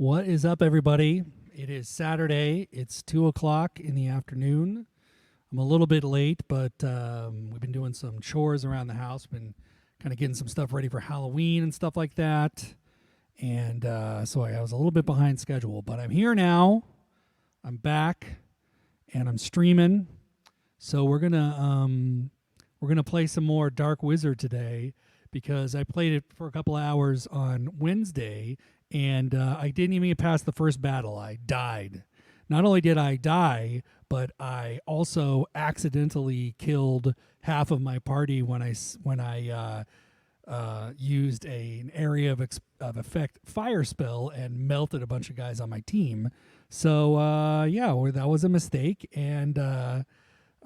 What is up, everybody? It is Saturday. It's 2 o'clock in the afternoon. I'm a little bit late, but we've been doing some chores around the house. Been kind of getting some stuff ready for Halloween and stuff like that. And so I was a little bit behind schedule, but I'm here now. I'm back, and I'm streaming. So we're gonna play some more Dark Wizard today because I played it for a couple of hours on Wednesday. And I didn't even get past the first battle. I died. Not only did I die, but I also accidentally killed half of my party when I used an area of effect fire spell and melted a bunch of guys on my team. So that was a mistake. And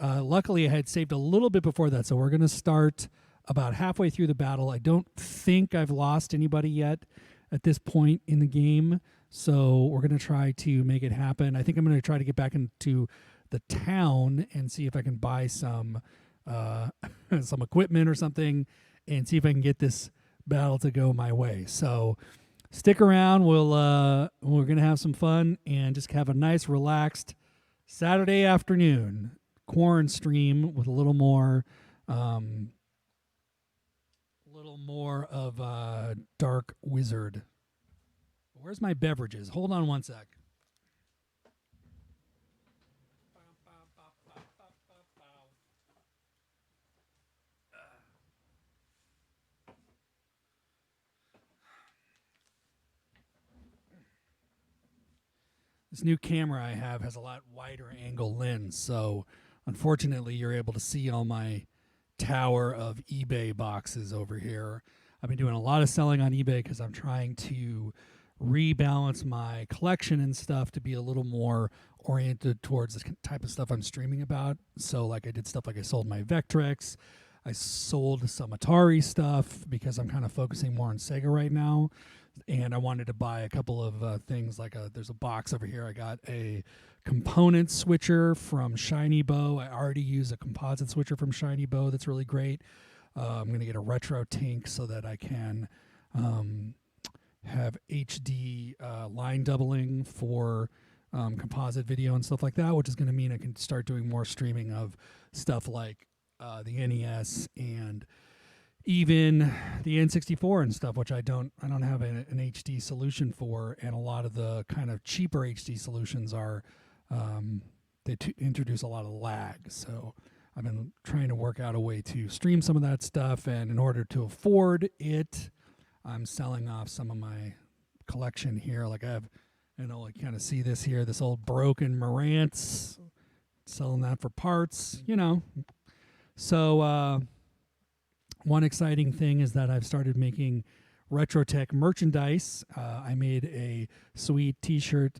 luckily, I had saved a little bit before that. So we're gonna start about halfway through the battle. I don't think I've lost anybody yet at this point in the game, so we're going to try to make it happen. I think I'm going to try to get back into the town and see if I can buy some some equipment or something and see if I can get this battle to go my way. So stick around. We're going to have some fun and just have a nice relaxed Saturday afternoon QuaranStream with a little more of Dark Wizard. Where's my beverages? Hold on one sec. This new camera I have has a lot wider angle lens, so unfortunately you're able to see all my tower of eBay boxes over here. I've been doing a lot of selling on eBay because I'm trying to rebalance my collection and stuff to be a little more oriented towards the type of stuff I'm streaming about. So like I did stuff like I sold my Vectrex. I sold some Atari stuff because I'm kind of focusing more on Sega right now. And I wanted to buy a couple of things like there's a box over here. I got a component switcher from Shiny Bow. I already use a composite switcher from Shiny Bow that's really great. I'm going to get a retro tank so that I can have HD line doubling for composite video and stuff like that, which is going to mean I can start doing more streaming of stuff like the NES and even the N64 and stuff, which I don't have an HD solution for, and a lot of the kind of cheaper HD solutions are they introduce a lot of lag. So I've been trying to work out a way to stream some of that stuff, and in order to afford it, I'm selling off some of my collection here. Like I have, like kind of see this here, this old broken Marantz, selling that for parts, So one exciting thing is that I've started making RetroTech merchandise. I made a sweet T-shirt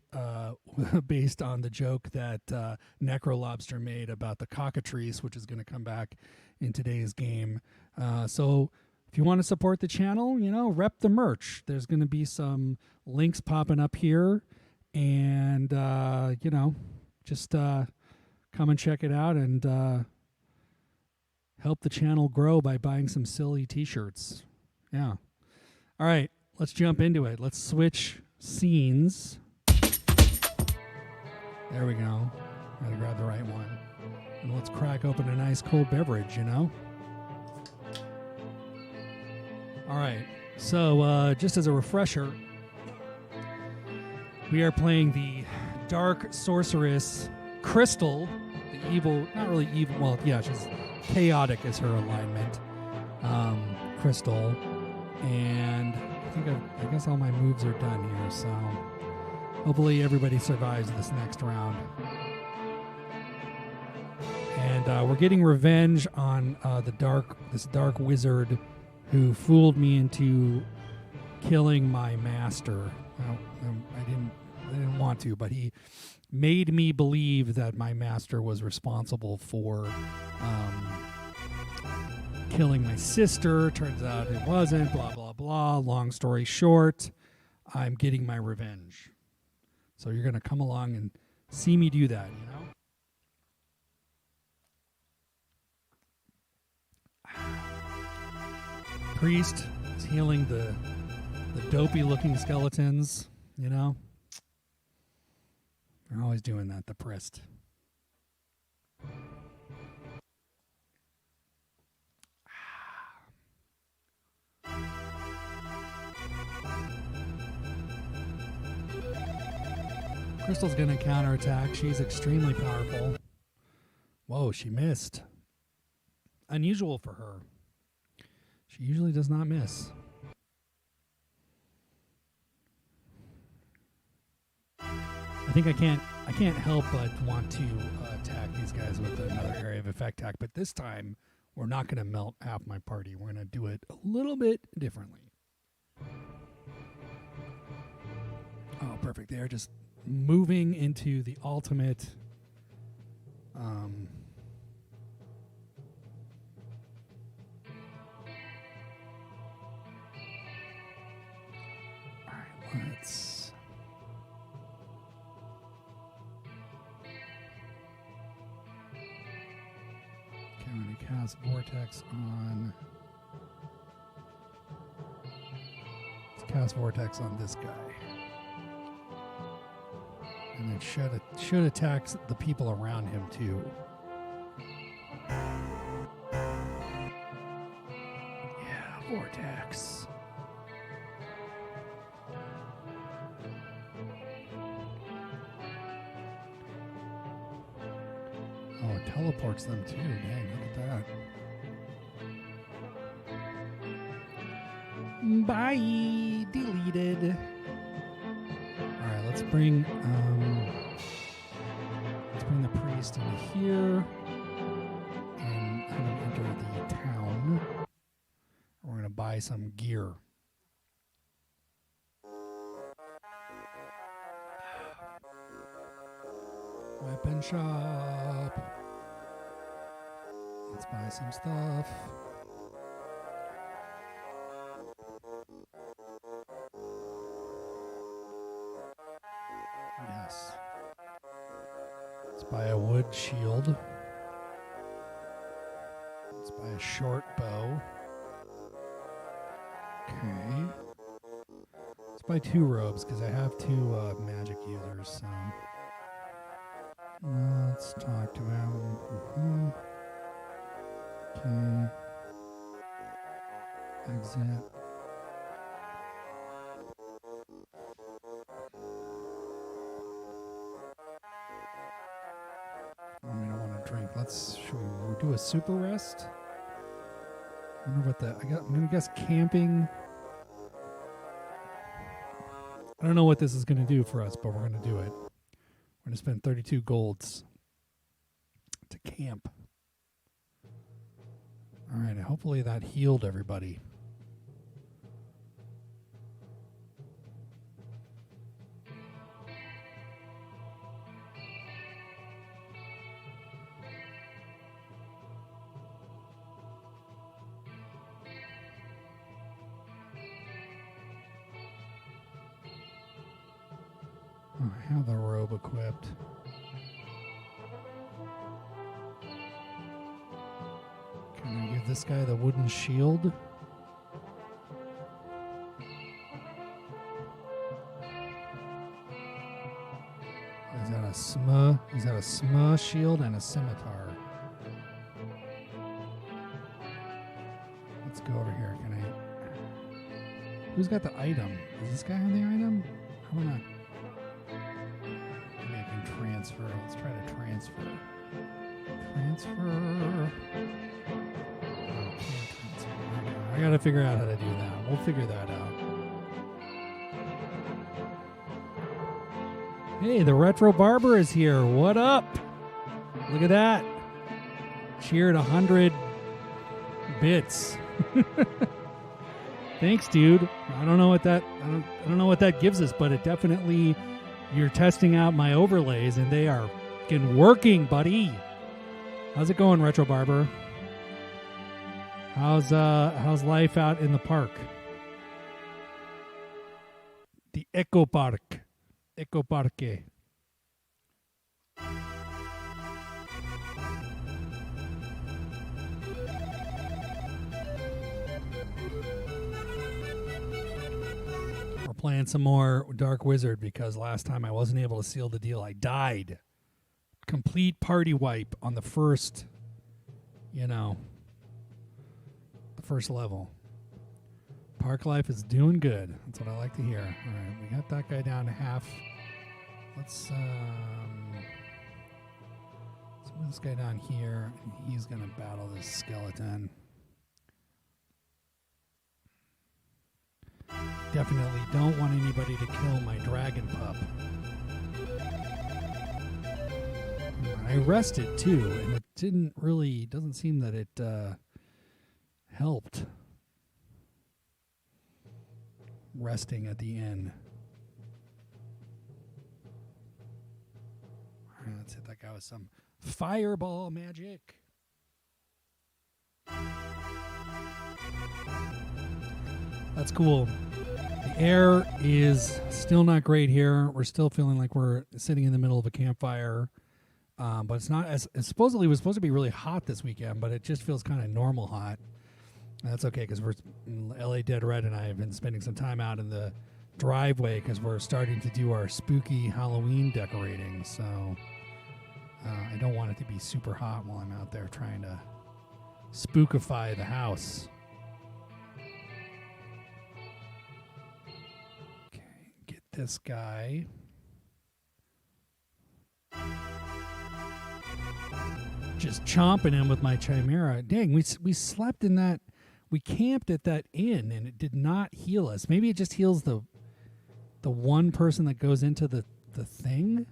based on the joke that Necro Lobster made about the cockatrice, which is going to come back in today's game. So if you want to support the channel, rep the merch. There's going to be some links popping up here, and just come and check it out and help the channel grow by buying some silly T-shirts. Yeah. All right, let's jump into it. Let's switch scenes. There we go. Gotta grab the right one. And let's crack open a nice cold beverage, All right, so just as a refresher, we are playing the Dark Sorceress Crystal, the evil, not really evil, well, yeah, she's chaotic is her alignment, Crystal, and I guess all my moves are done here, so hopefully everybody survives this next round. And we're getting revenge on this dark wizard who fooled me into killing my master. I didn't want to, but he made me believe that my master was responsible for killing my sister. Turns out it wasn't, blah, blah, blah. Long story short, I'm getting my revenge. So you're going to come along and see me do that, Priest is healing the dopey-looking skeletons. You know? They're always doing that, the Prist. Crystal's going to counterattack. She's extremely powerful. Whoa, she missed. Unusual for her. She usually does not miss. I think I can't help but want to attack these guys with another area of effect attack, but this time we're not going to melt half my party. We're going to do it a little bit differently. Oh, perfect. They're just moving into the ultimate all right, let's I'm going to cast Vortex on let's cast Vortex on this guy. And it should attack the people around him too. Yeah, Vortex. Oh, it teleports them too. Dang, look at that. Bye. Deleted. All right, let's bring the priest into here and have him enter the town. We're gonna buy some gear. Weapon shop. Let's buy some stuff. Yes. Let's buy a wood shield. Let's buy a short bow. Okay. Let's buy 2 robes because I have 2 magic users, so let's talk to him. Okay. Exit. I mean, I want to drink. Should we do a super rest? I wonder what that. I'm gonna guess camping. I don't know what this is gonna do for us, but we're gonna do it. We're gonna spend 32 golds to camp. All right. Hopefully that healed everybody. Oh, I have the robe equipped. Can I give this guy the wooden shield? He's got a smah shield and a scimitar. Let's go over here. Can I? Who's got the item? Is this guy on the item? I wanna. Maybe I can transfer. Let's try to transfer. Transfer. I gotta figure out how to do that. We'll figure that out. Hey, the Retro Barber is here. What up? Look at that. Cheered 100 bits. Thanks, dude. I don't know what that gives us, but it definitely you're testing out my overlays and they are fucking working, buddy. How's it going, Retro Barber? How's life out in the park? The Eco Park. Eco Parque. We're playing some more Dark Wizard because last time I wasn't able to seal the deal. I died. Complete party wipe on the first, the first level. Park life is doing good. That's what I like to hear. All right, we got that guy down to half. Let's move this guy down here, and he's going to battle this skeleton. Definitely don't want anybody to kill my dragon pup. I rested too, and it doesn't seem that it helped. Resting at the end. All right, let's hit that guy with some fireball magic. That's cool. The air is still not great here. We're still feeling like we're sitting in the middle of a campfire. But it's not as supposedly it was supposed to be really hot this weekend, but it just feels kind of normal hot. And that's okay because we're LA Dead Red and I have been spending some time out in the driveway because we're starting to do our spooky Halloween decorating. So I don't want it to be super hot while I'm out there trying to spookify the house. Okay, get this guy. Just chomping him with my chimera. Dang, we slept in that. We camped at that inn, and it did not heal us. Maybe it just heals the one person that goes into the thing.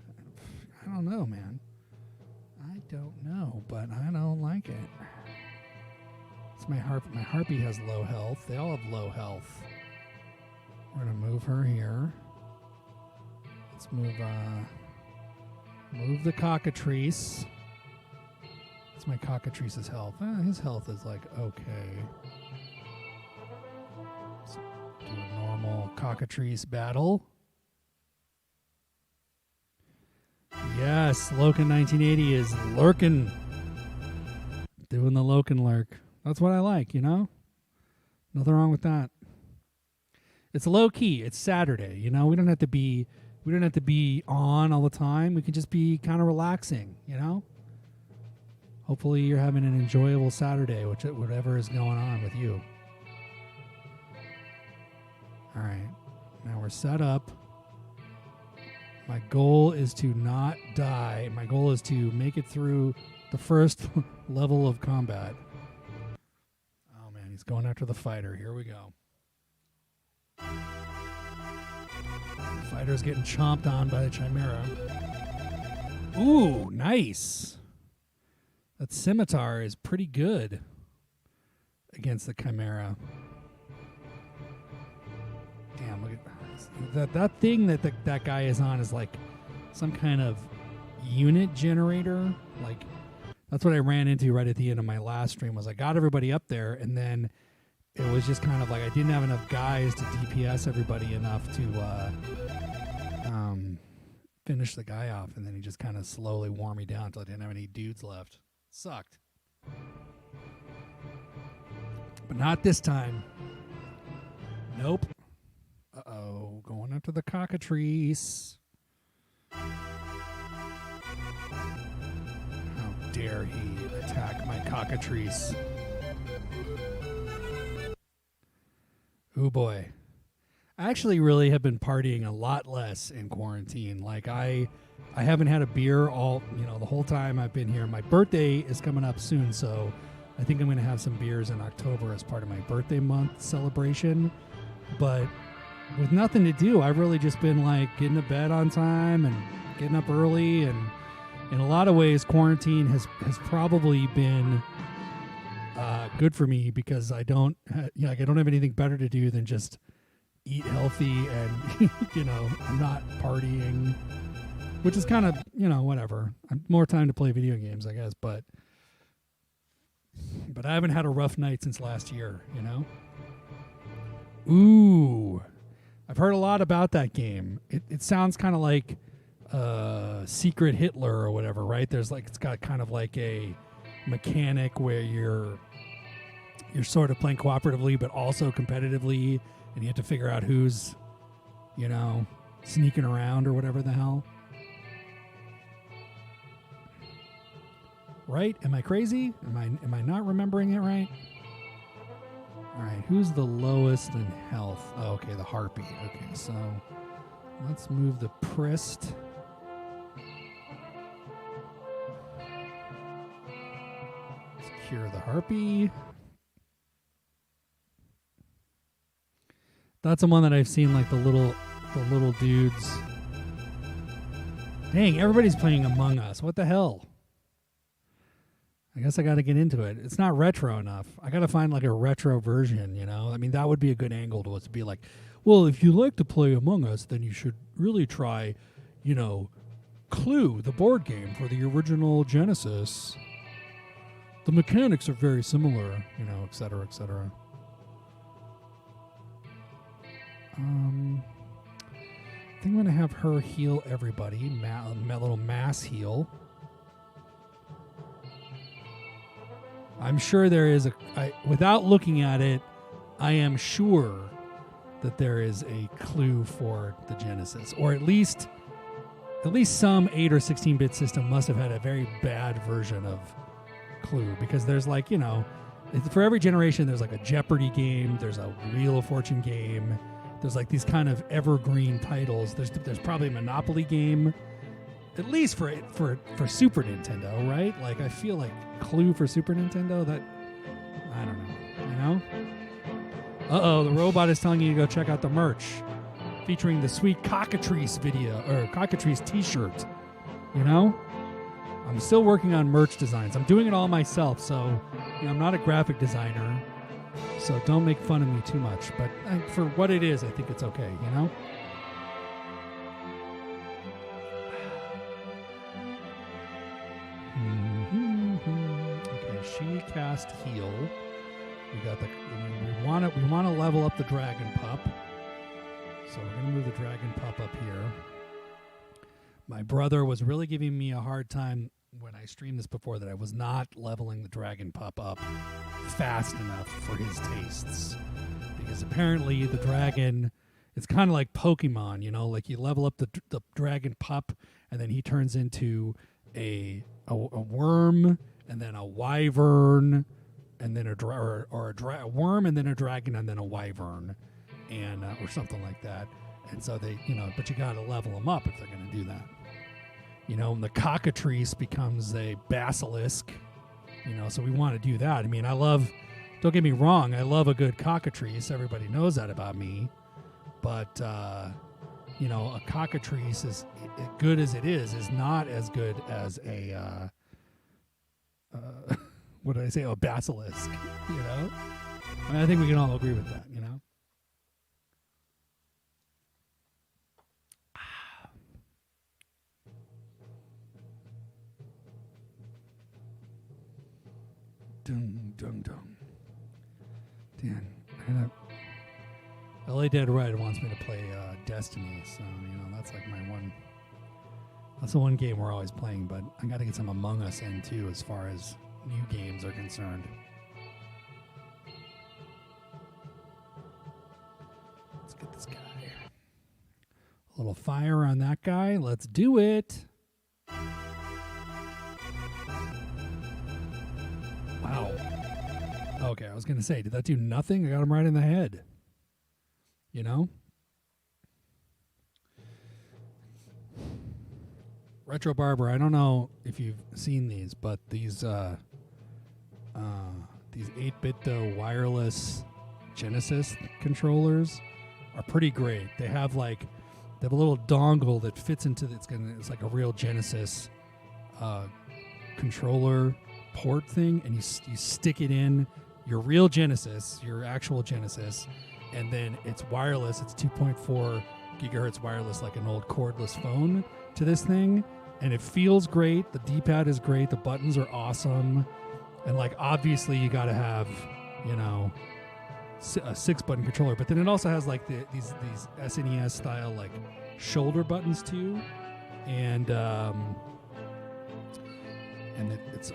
I don't know, man. I don't know, but I don't like it. It's my harpy. My harpy has low health. They all have low health. We're gonna move her here. Let's move the cockatrice. What's my cockatrice's health? His health is like okay. Let's do a normal cockatrice battle. Yes, Loken 1980 is lurking. Doing the Loken lurk. That's what I like, Nothing wrong with that. It's low key. It's Saturday, We don't have to be on all the time. We can just be kind of relaxing, Hopefully you're having an enjoyable Saturday, whatever is going on with you. All right. Now we're set up. My goal is to not die. My goal is to make it through the first level of combat. Oh, man. He's going after the fighter. Here we go. The fighter's getting chomped on by the chimera. Ooh, nice. That scimitar is pretty good against the chimera. Damn, look at that thing that guy is on is like some kind of unit generator. Like that's what I ran into right at the end of my last stream was I got everybody up there and then it was just kind of like I didn't have enough guys to DPS everybody enough to finish the guy off, and then he just kind of slowly wore me down until I didn't have any dudes left. Sucked. But not this time. Nope. Uh-oh. Going after the cockatrice. How dare he attack my cockatrice. Oh boy. I actually really have been partying a lot less in quarantine. Like I haven't had a beer the whole time I've been here. My birthday is coming up soon, so I think I'm going to have some beers in October as part of my birthday month celebration. But with nothing to do, I've really just been like getting to bed on time and getting up early. And in a lot of ways, quarantine has probably been good for me because I don't have anything better to do than just eat healthy and I'm not partying, which is kind of whatever. More time to play video games, I guess, but I haven't had a rough night since last year. Ooh, I've heard a lot about that game. It sounds kind of like Secret Hitler or whatever, right? It's got kind of like a mechanic where you're sort of playing cooperatively but also competitively, and you have to figure out who's sneaking around or whatever the hell. Right? Am I crazy? Am I not remembering it right? All right, who's the lowest in health? Oh, okay, the harpy. Okay, so let's move the Prist. Let's cure the harpy. That's the one that I've seen, like the little dudes. Dang, everybody's playing Among Us. What the hell? I guess I got to get into it. It's not retro enough. I got to find like a retro version, I mean, that would be a good angle to be like, well, if you like to play Among Us, then you should really try, Clue, the board game for the original Genesis. The mechanics are very similar, et cetera, et cetera. I think I'm going to have her heal everybody. Little mass heal. I'm sure there is without looking at it, I am sure that there is a clue for the Genesis, or at least some 8 or 16-bit system must have had a very bad version of Clue, because there's like, for every generation there's like a Jeopardy game, there's a Wheel of Fortune game, there's like these kind of evergreen titles. There's probably a Monopoly game, at least for Super Nintendo, right? Like I feel like Clue for Super Nintendo, that I don't know, Uh-oh, the robot is telling you to go check out the merch featuring the sweet Cockatrice video or Cockatrice t-shirt. I'm still working on merch designs. I'm doing it all myself, so I'm not a graphic designer. So don't make fun of me too much, but for what it is, I think it's okay, Okay, she cast heal. We want to level up the dragon pup. So we're going to move the dragon pup up here. My brother was really giving me a hard time when I streamed this before that I was not leveling the dragon pup up fast enough for his tastes. Because apparently the dragon, it's kind of like Pokemon, like you level up the dragon pup and then he turns into a worm and then a wyvern and then a worm and then a dragon and then a wyvern and or something like that. And so they, but you got to level them up if they're going to do that. And the cockatrice becomes a basilisk, so we want to do that. I mean, don't get me wrong, I love a good cockatrice. Everybody knows that about me. But, a cockatrice, is good as it is not as good as a, what did I say? A basilisk, I mean, I think we can all agree with that, Dun, dun, dun. Dan, LA Dead Red wants me to play Destiny, so that's like that's the one game we're always playing, but I got to get some Among Us in too as far as new games are concerned. Let's get this guy. A little fire on that guy. Let's do it. Wow. Okay, I was going to say, did that do nothing? I got him right in the head. Retro Barber, I don't know if you've seen these, but these 8-bit wireless Genesis controllers are pretty great. They have a little dongle that fits into it's like a real Genesis controller port thing, and you stick it in your real Genesis, your actual Genesis, and then it's wireless. It's 2.4 gigahertz wireless, like an old cordless phone to this thing, and it feels great. The D-pad is great. The buttons are awesome, and obviously you got to have a 6-button controller, but then it also has these SNES style shoulder buttons too, and it's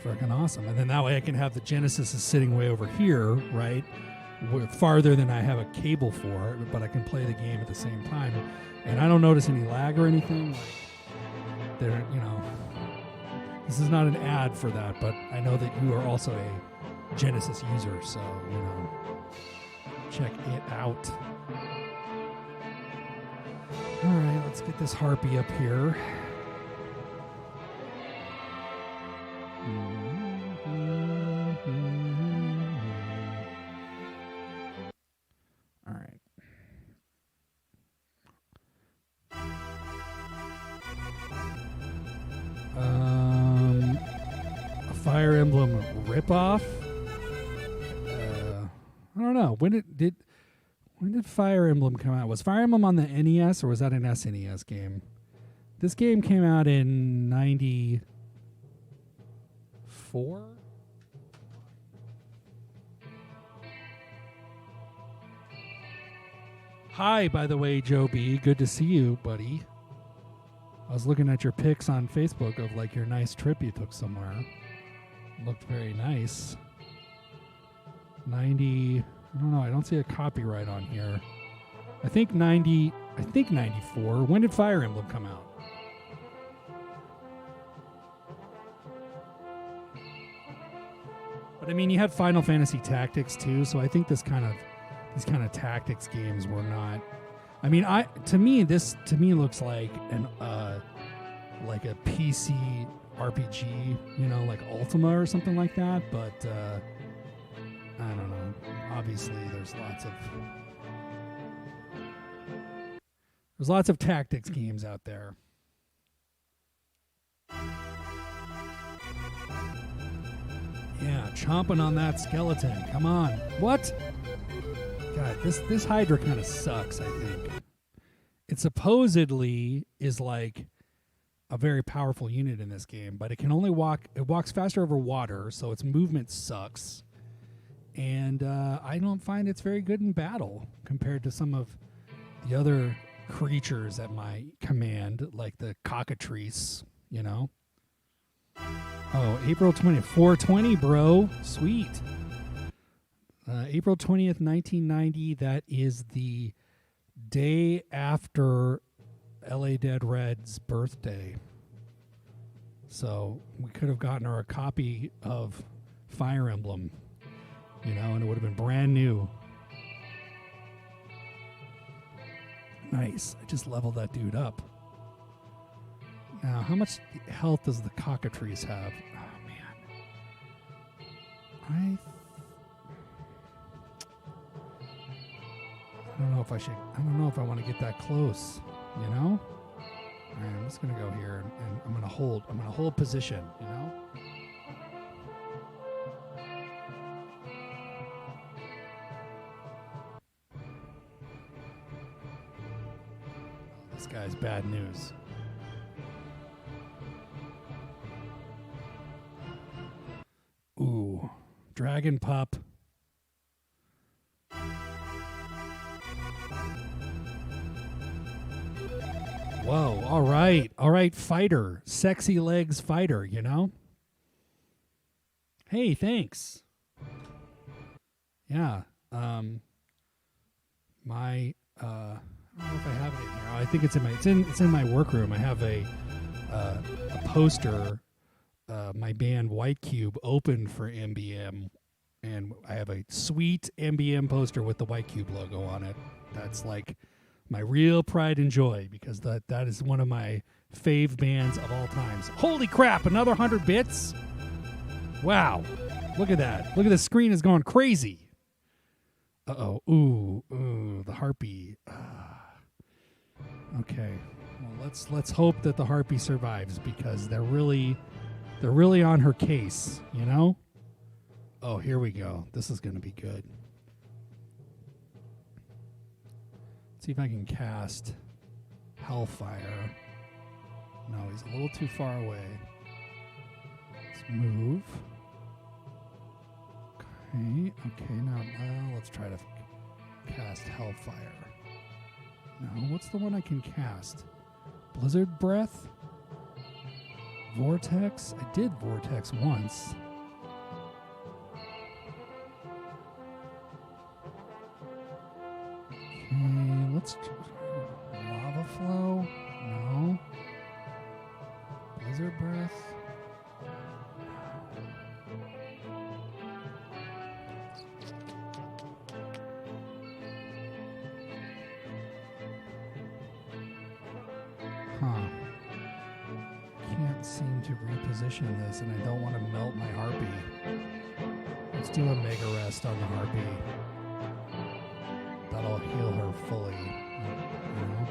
freaking awesome. And then that way I can have the Genesis is sitting way over here, right? farther than I have a cable for, but I can play the game at the same time. And I don't notice any lag or anything. Like, there, this is not an ad for that, but I know that you are also a Genesis user, so, check it out. All right, let's get this harpy up here. All right. A Fire Emblem ripoff? I don't know. When did Fire Emblem come out? Was Fire Emblem on the NES or was that an SNES game? This game came out in 94? Hi, by the way, Joe B. Good to see you, buddy. I was looking at your pics on Facebook of like your nice trip you took somewhere. Looked very nice. 90, I don't know, I don't see a copyright on here. I think 94. When did Fire Emblem come out? But I mean, you had Final Fantasy Tactics too, so I think these kind of tactics games were not. I mean, to me looks like like a PC RPG, like Ultima or something like that. But I don't know. Obviously, there's lots of tactics games out there. Yeah, chomping on that skeleton. Come on. What? God, this Hydra kind of sucks, I think. It supposedly is like a very powerful unit in this game, but it can only walks faster over water, so its movement sucks. And I don't find it's very good in battle compared to some of the other creatures at my command, like the cockatrice, Oh, April 20th, 420, bro. Sweet. April 20th, 1990, that is the day after LA Dead Red's birthday. So we could have gotten her a copy of Fire Emblem, and it would have been brand new. Nice. I just leveled that dude up. Now, how much health does the cockatrice have? Oh, man. I don't know if I should. I don't know if I want to get that close. All right, I'm just gonna go here and I'm gonna hold. I'm gonna hold position. This guy's bad news. Ooh, Dragon Pup. Whoa, all right, fighter. Sexy legs fighter, Hey, thanks. Yeah, I don't know if I have it in here. I think it's in my workroom. I have a poster, my band White Cube opened for MBM, and I have a sweet MBM poster with the White Cube logo on it. That's like my real pride and joy, because that is one of my fave bands of all times. Holy crap, another 100 bits? Wow. Look at that. Look at the screen is going crazy. Uh-oh. Ooh, the harpy. Okay. Well, let's hope that the harpy survives, because they're really on her case, Oh, here we go. This is going to be good. See if I can cast Hellfire. No, he's a little too far away. Let's move. Okay, now let's try to cast Hellfire. No, what's the one I can cast? Blizzard Breath? Vortex? I did Vortex once. Let's lava flow. No. Blizzard breath. Huh. Can't seem to reposition this, and I don't want to melt my harpy. Let's do a mega rest on the harpy. That'll heal her fully. You know?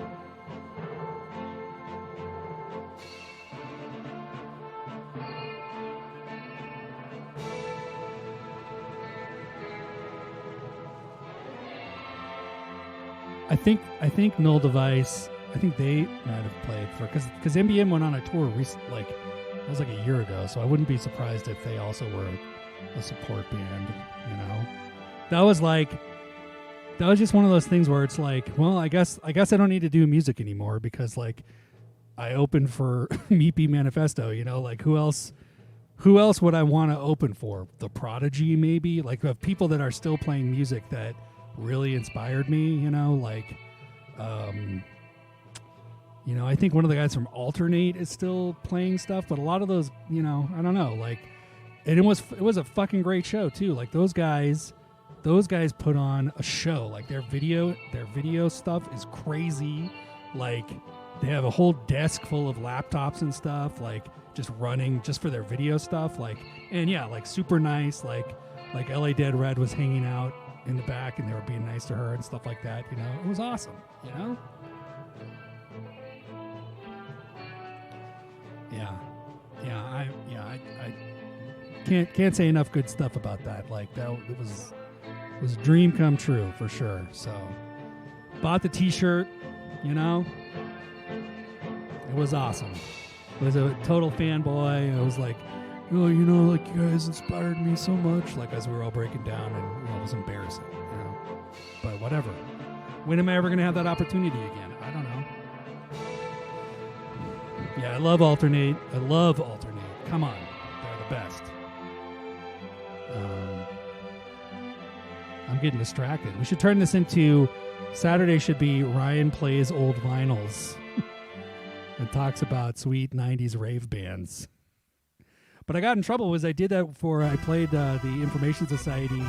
I think Null Device. I think they might have played for because MBM went on a tour like that was like a year ago. So I wouldn't be surprised if they also were a support band. You know, that was just one of those things where it's like, well, I guess I don't need to do music anymore because like I opened for Meepy Manifesto. You know, like who else would I want to open for? The Prodigy, maybe, like people that are still playing music that really inspired me, you know, like you know, I think one of the guys from Alternate is still playing stuff, but a lot of those, you know, I don't know, like, and it was a fucking great show too. Like those guys put on a show. Like their video stuff is crazy. Like they have a whole desk full of laptops and stuff, like just running just for their video stuff. Like, and yeah, like super nice. Like LA Dead Red was hanging out in the back and they were being nice to her and stuff like that. You know, it was awesome. You know. I can't say enough good stuff about that. Like that it was a dream come true for sure. So bought the T-shirt, you know. It was awesome. I was a total fanboy. I was like, oh, you know, like you guys inspired me so much. Like as we were all breaking down, and you know, it was embarrassing, you know. But whatever. When am I ever gonna have that opportunity again? I don't know. Yeah, I love Alternate. Come on, they're the best. I'm getting distracted. We should turn this into Saturday. Should be Ryan plays old vinyls and talks about sweet 90s rave bands. But I got in trouble was I did that before I played the Information Society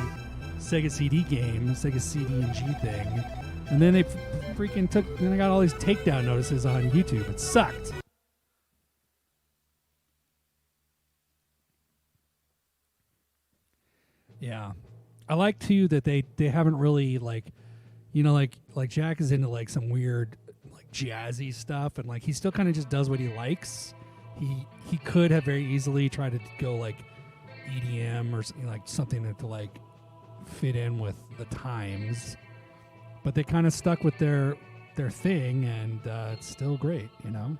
Sega CD game, Sega CD and G thing, and then they freaking then I got all these takedown notices on YouTube. It sucked. Yeah, I like too that they haven't really like, you know, like Jack is into like some weird like jazzy stuff, and like he still kind of just does what he likes. He could have very easily tried to go like EDM or something, like something to like fit in with the times, but they kind of stuck with their thing, and it's still great, you know.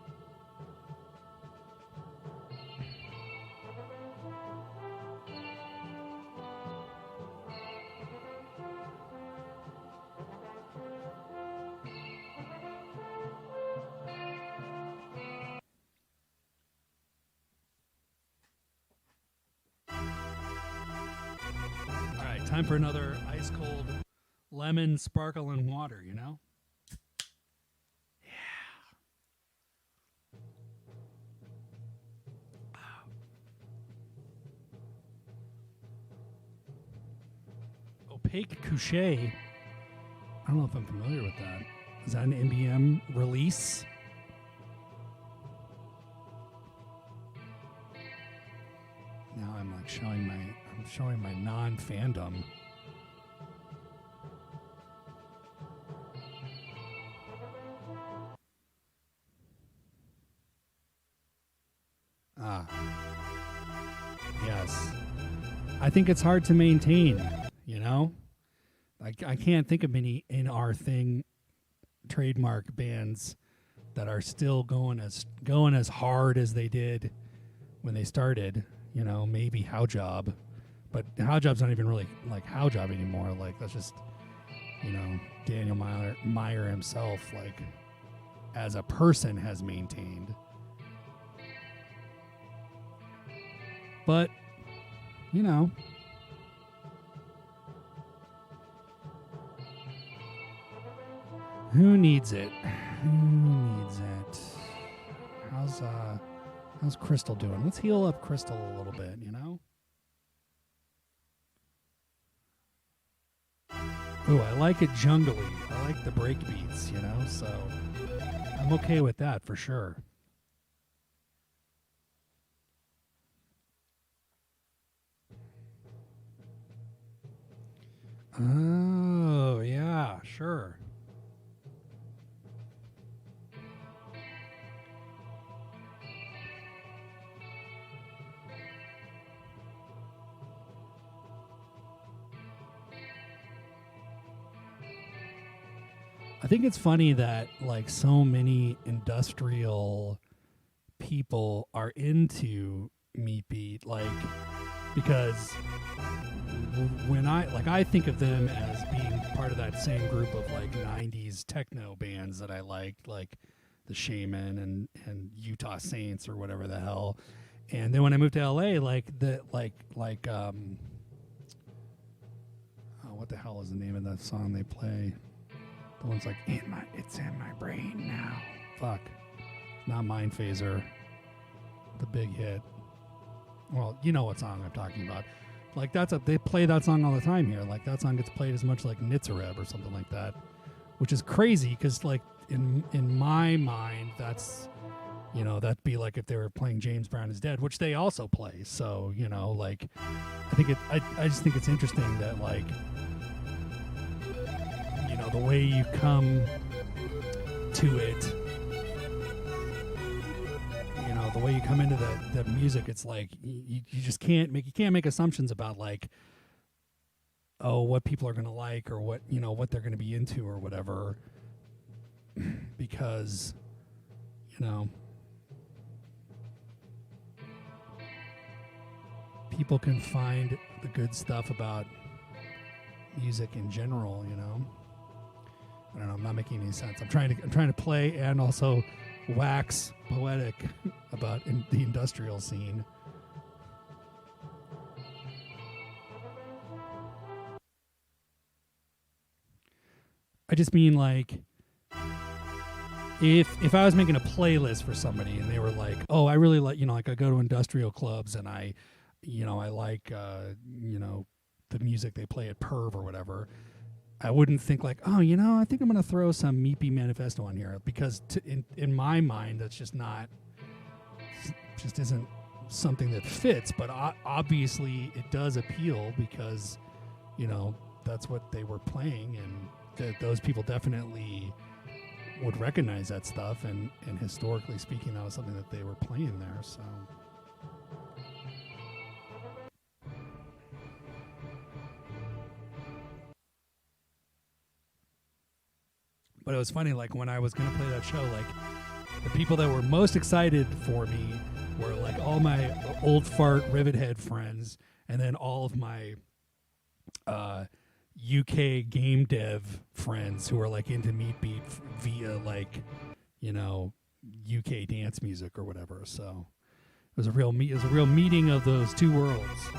Time for another ice cold lemon sparkling water, you know? Yeah. Opaque Couche. I don't know if I'm familiar with that. Is that an NBM release? Now I'm like showing my non-fandom. Yes. I think it's hard to maintain, you know? I can't think of many in our thing trademark bands that are still going as hard as they did when they started. You know, maybe How Job, but How Job's not even really like How Job anymore. Like that's just, you know, Daniel Meyer himself, like as a person, has maintained. But, you know, Who needs it? Who needs it? How's Crystal doing? Let's heal up Crystal a little bit, you know? Ooh, I like it jungly. I like the break beats, you know? So I'm okay with that for sure. Oh, yeah, sure. I think it's funny that like so many industrial people are into Meat Beat, like because when I think of them as being part of that same group of like 90s techno bands that I liked, like the Shaman and Utah Saints or whatever the hell. And then when I moved to LA, what the hell is the name of that song they play? The one's like it's in my brain now. Fuck. Not Mind Phaser. The big hit. Well, you know what song I'm talking about. Like they play that song all the time here. Like that song gets played as much like Nitzareb or something like that, which is crazy because like in my mind that's, you know, that'd be like if they were playing James Brown is Dead, which they also play. So, you know, like I just think it's interesting that like, you know, the way you come to it, you know, the way you come into the music, it's like you just can't make assumptions about like, oh, what people are going to like or what, you know, what they're going to be into or whatever, because, you know, people can find the good stuff about music in general, you know. I don't know, I'm not making any sense. I'm trying to play and also wax poetic about the industrial scene. I just mean like if I was making a playlist for somebody and they were like, "Oh, I really like, you know, like I go to industrial clubs and I like you know, the music they play at Perv or whatever." I wouldn't think like, oh, you know, I think I'm going to throw some Meat Beat Manifesto on here because in my mind, that's just isn't something that fits. But obviously it does appeal because, you know, that's what they were playing. And those people definitely would recognize that stuff. And historically speaking, that was something that they were playing there. So. But it was funny, like when I was going to play that show, like the people that were most excited for me were like all my old fart rivet head friends, and then all of my UK game dev friends who are like into Meat Beat via like, you know, UK dance music or whatever. So it was a real meeting of those two worlds.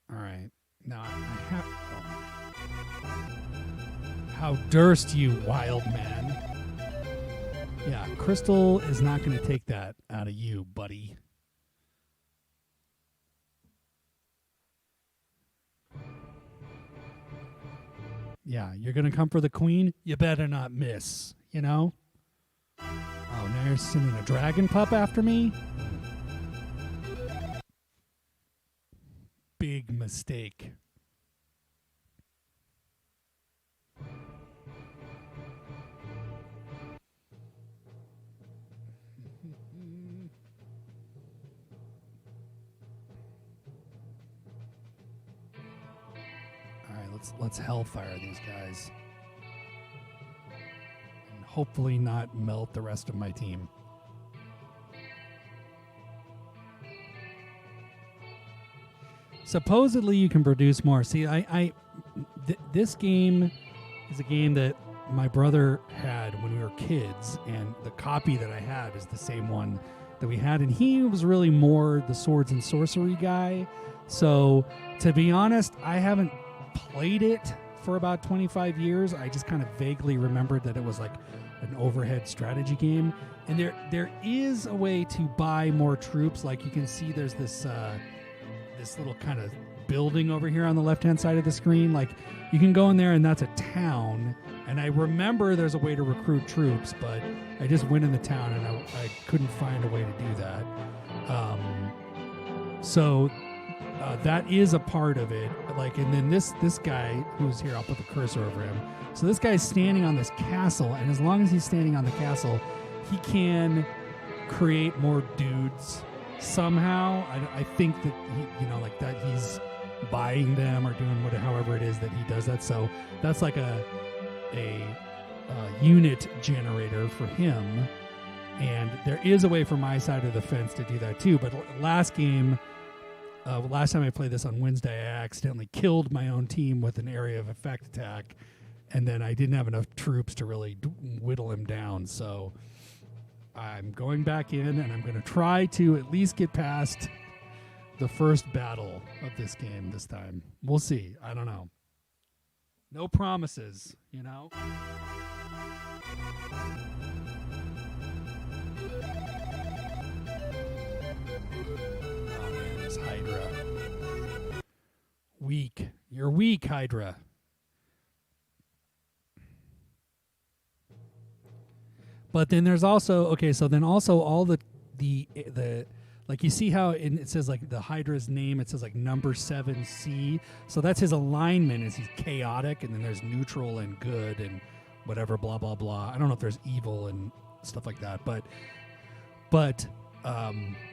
All right. Now I have. How durst you, wild man? Yeah, Crystal is not going to take that out of you, buddy. Yeah, you're going to come for the queen? You better not miss, you know? Oh, now you're sending a dragon pup after me? Big mistake. Let's hellfire these guys. And hopefully not melt the rest of my team. Supposedly you can produce more. See, this game is a game that my brother had when we were kids, and the copy that I have is the same one that we had, and he was really more the swords and sorcery guy. So to be honest, I haven't played it for about 25 years. I just kind of vaguely remembered that it was like an overhead strategy game, and there is a way to buy more troops. Like you can see there's this little kind of building over here on the left hand side of the screen. Like you can go in there and that's a town, and I remember there's a way to recruit troops, but I just went in the town and I couldn't find a way to do that. So that is a part of it. Like, and then this guy who's here, I'll put the cursor over him. So this guy's standing on this castle, and as long as he's standing on the castle, he can create more dudes somehow. I think that like that he's buying them or doing however it is that he does that. So that's like a unit generator for him, and there is a way for my side of the fence to do that too. But last time I played this on Wednesday, I accidentally killed my own team with an area of effect attack, and then I didn't have enough troops to really whittle him down. So I'm going back in, and I'm going to try to at least get past the first battle of this game this time. We'll see. I don't know. No promises, you know? Oh man, this Hydra. Weak. You're weak, Hydra. But then there's also, also all the like you see how it says like the Hydra's name, it says like number 7C. So that's his alignment, is he's chaotic, and then there's neutral and good and whatever, blah, blah, blah. I don't know if there's evil and stuff like that, but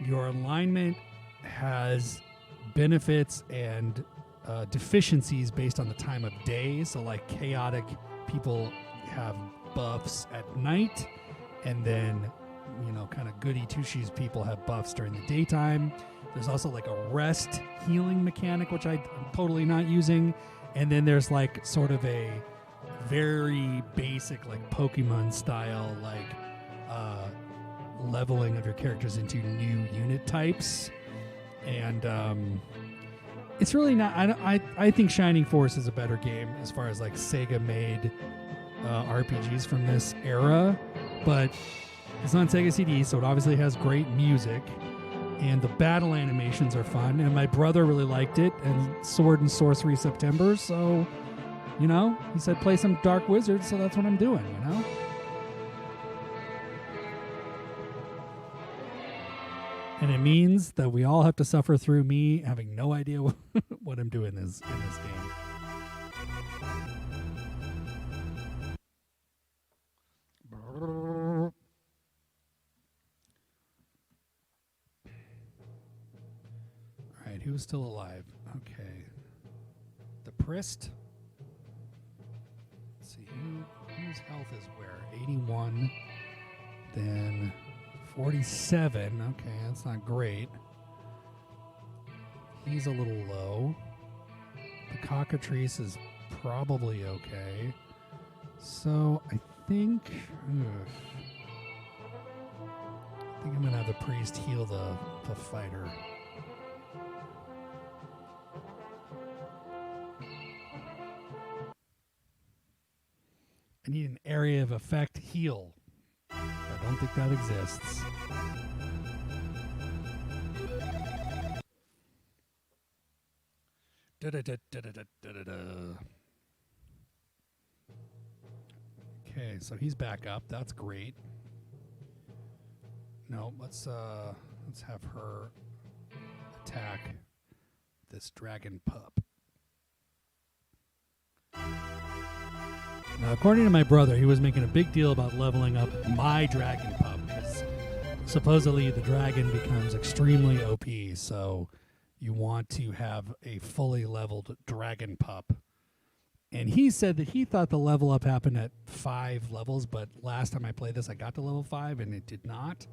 your alignment has benefits and deficiencies based on the time of day. So like chaotic people have buffs at night, and then kind of goody two-shoes people have buffs during the daytime. There's also like a rest healing mechanic, which I'm totally not using. And then there's like sort of a very basic like Pokemon style like leveling of your characters into new unit types. And it's really not, I think Shining Force is a better game as far as like Sega made RPGs from this era, but it's on Sega CD, so it obviously has great music, and the battle animations are fun, and my brother really liked it, and Sword and Sorcery September, so, he said play some Dark Wizard, so that's what I'm doing, And it means that we all have to suffer through me having no idea what I'm doing in this game. Who's still alive? Okay. The Prist. Let's see, whose health is where? 81. Then 47. Okay, that's not great. He's a little low. The Cockatrice is probably okay. So I think I'm going to have the Priest heal the fighter. I need an area of effect heal. I don't think that exists. Okay, so he's back up. That's great. No, let's have her attack this dragon pup. Now, according to my brother, he was making a big deal about leveling up my dragon pup, because supposedly the dragon becomes extremely OP, so you want to have a fully leveled dragon pup. And he said that he thought the level up happened at 5 levels, but last time I played this, I got to level 5, and it did not.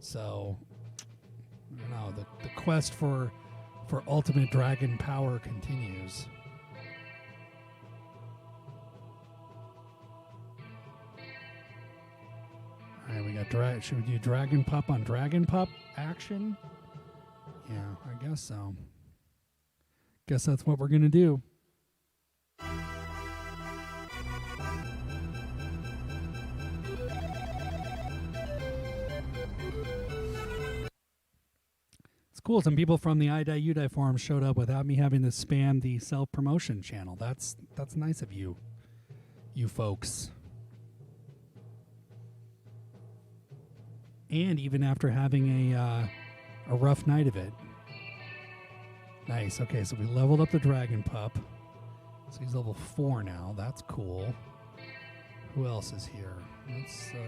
So, I don't know, the quest for ultimate dragon power continues. right, we got should we do Dragon Pup on Dragon Pup action? Yeah, I guess so. Guess that's what we're gonna do. It's cool. Some people from the I Die You Die forum showed up without me having to spam the self-promotion channel. That's nice of you folks. And even after having a rough night of it. Nice. Okay, so we leveled up the Dragon Pup. So he's level 4 now. That's cool. Who else is here? Let's see.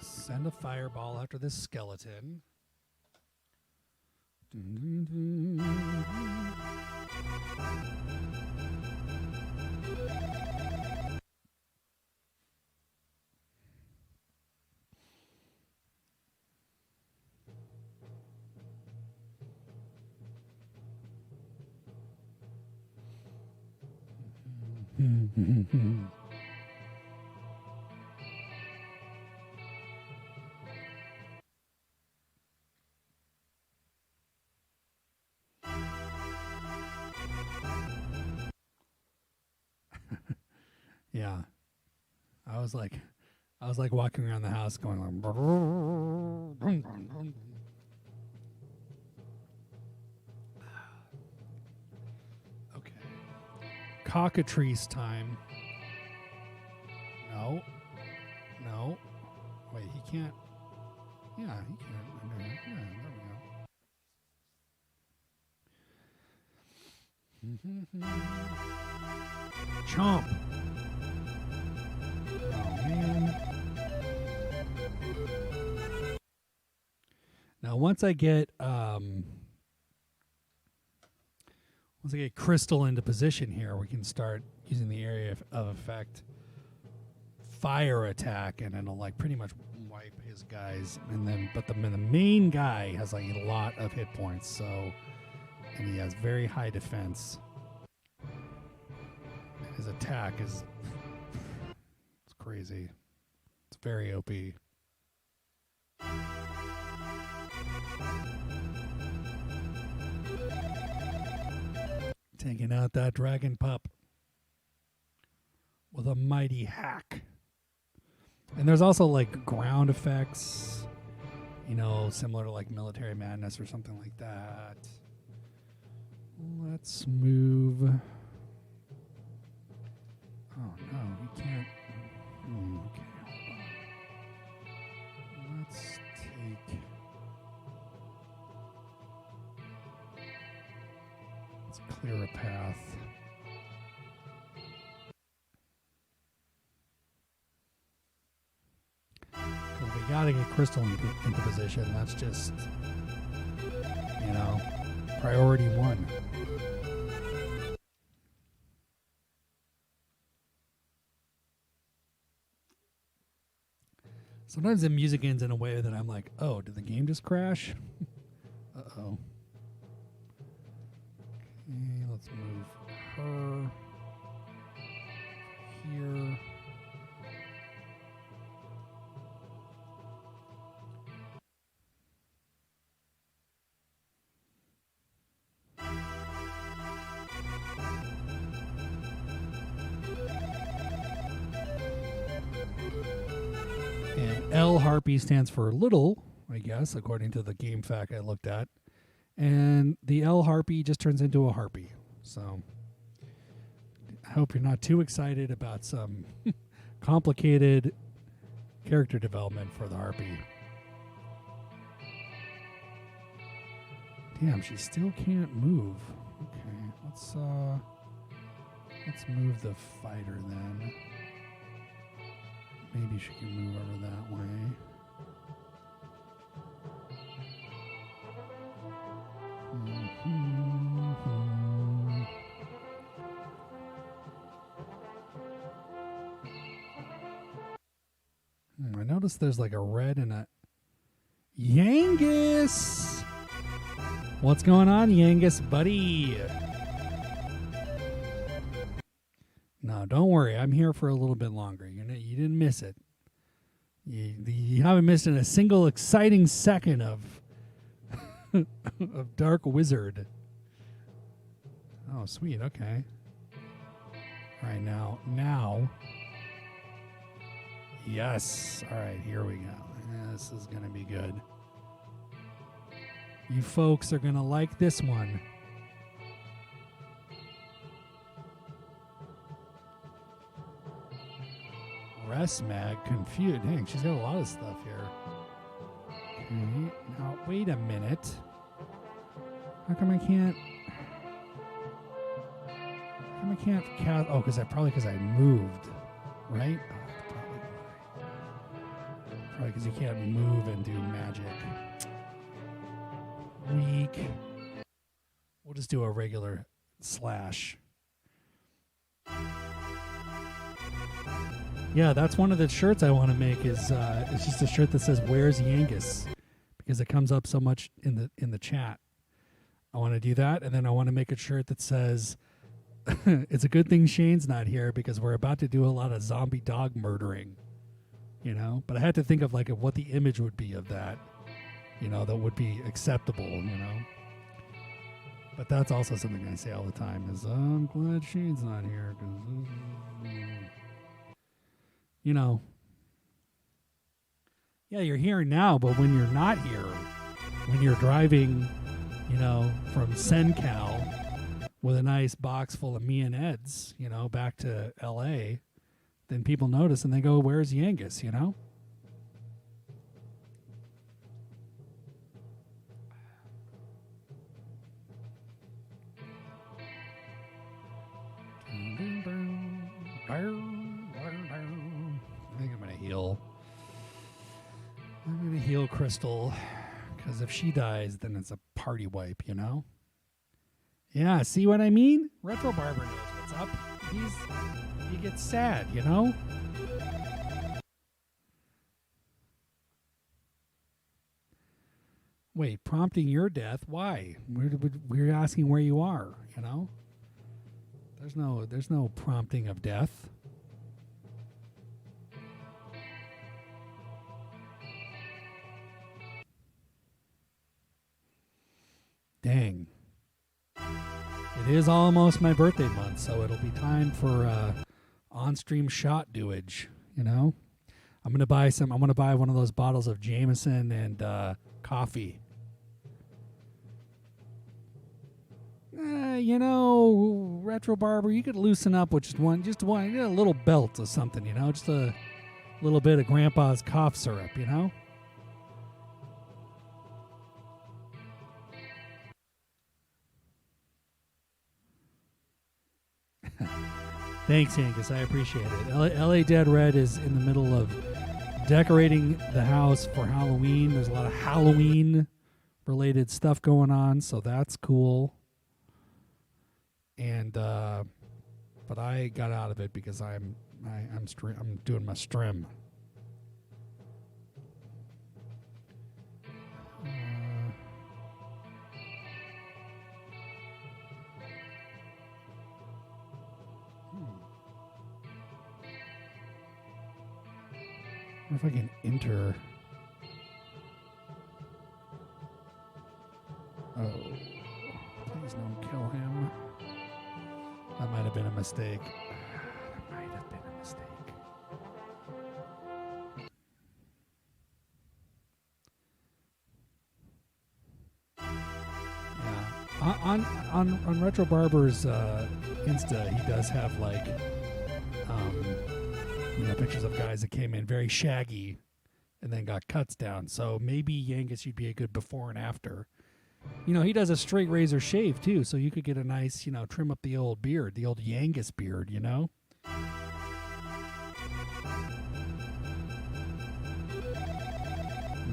Send a fireball after this skeleton. Yeah. I was like walking around the house going like okay. Cockatrice time. No. Wait, he can't. Yeah, he can. Yeah, there we go. Chomp. Oh, man. Now, once I get Crystal into position here, we can start using the area of effect fire attack, and it'll like pretty much wipe his guys. And then, but the main guy has like a lot of hit points, so, and he has very high defense. His attack is it's crazy. It's very OP. Taking out that Dragon Pup with a mighty hack. And there's also like ground effects, you know, similar to like Military Madness or something like that. Let's move. Oh no, we can't. Okay, hold on. Let's take. Let's clear a path. Because we gotta get Crystal into position. That's just, you know, priority one. Sometimes the music ends in a way that I'm like, oh, did the game just crash? Uh-oh. Okay, let's move her here. And L Harpy stands for little, I guess, according to the game fact I looked at. And the L Harpy just turns into a harpy. So I hope you're not too excited about some complicated character development for the harpy. Damn, she still can't move. Okay, let's move the fighter then. Maybe she can move over that way. I noticed there's like a red and a Yangus. What's going on, Yangus, buddy? No, don't worry. I'm here for a little bit longer. You didn't miss it. You haven't missed in a single exciting second of of Dark Wizard. Oh, sweet. Okay. All right, now. Yes. All right, here we go. This is going to be good. You folks are going to like this one. Mag confused. Dang, she's got a lot of stuff here. Okay, now wait a minute. How come I can't? How come I can't cast? Oh, because I moved, right? Oh, probably because you can't move and do magic. Weak. We'll just do a regular slash. Yeah, that's one of the shirts I want to make. Is it's just a shirt that says "Where's Yangus?" because it comes up so much in the chat. I want to do that, and then I want to make a shirt that says, "It's a good thing Shane's not here because we're about to do a lot of zombie dog murdering." You know, but I had to think of like what the image would be of that. You know, that would be acceptable. You know, but that's also something I say all the time: is I'm glad Shane's not here because. You know, yeah, you're here now, but when you're not here, when you're driving, you know, from SenCal with a nice box full of me and Ed's, you know, back to LA, then people notice and they go, "Where's Yangus?" You know? I'm going to heal Crystal, because if she dies, then it's a party wipe, you know? Yeah, see what I mean? Retro Barber knows what's up. He gets sad, you know? Wait, prompting your death? Why? We're asking where you are, you know? There's no prompting of death. Dang. It is almost my birthday month, so it'll be time for on-stream shot doage, you know? I'm going to buy one of those bottles of Jameson and coffee. You know, Retro Barber, you could loosen up with just one, a little belt or something, you know? Just a little bit of Grandpa's cough syrup, you know? Thanks, Angus. I appreciate it. LA Dead Red is in the middle of decorating the house for Halloween. There's a lot of Halloween-related stuff going on, so that's cool. And but I got out of it because I'm doing my stream. I wonder if I can enter. Oh, please don't kill him. That might have been a mistake. Yeah. On Retro Barber's Insta, he does have like pictures of guys that came in very shaggy and then got cuts down. So maybe Yangus, you'd be a good before and after. You know, he does a straight razor shave too, so you could get a nice, trim up the old beard, the old Yangus beard, you know?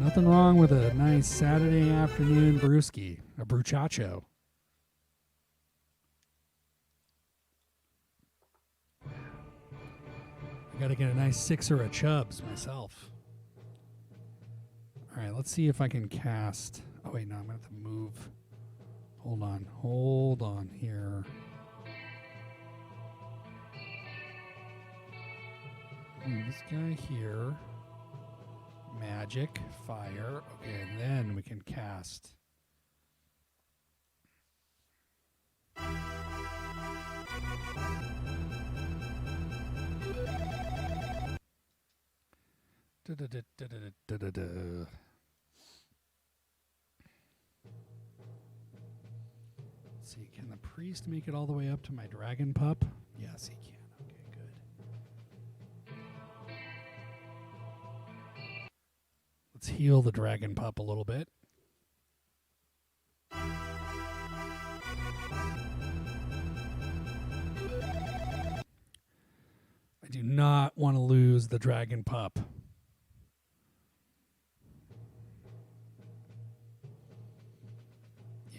Nothing wrong with a nice Saturday afternoon brewski, a bruchacho. I gotta get a nice sixer of Chubbs myself. All right, let's see if I can cast. Oh, wait, no, I'm gonna have to move. Hold on here. Move this guy here. magic, fire. Okay, and then we can cast. Da-da-da-da-da-da-da-da. Let's see, can the priest make it all the way up to my dragon pup? Yes, he can. Okay, good. Let's heal the dragon pup a little bit. I do not want to lose the dragon pup.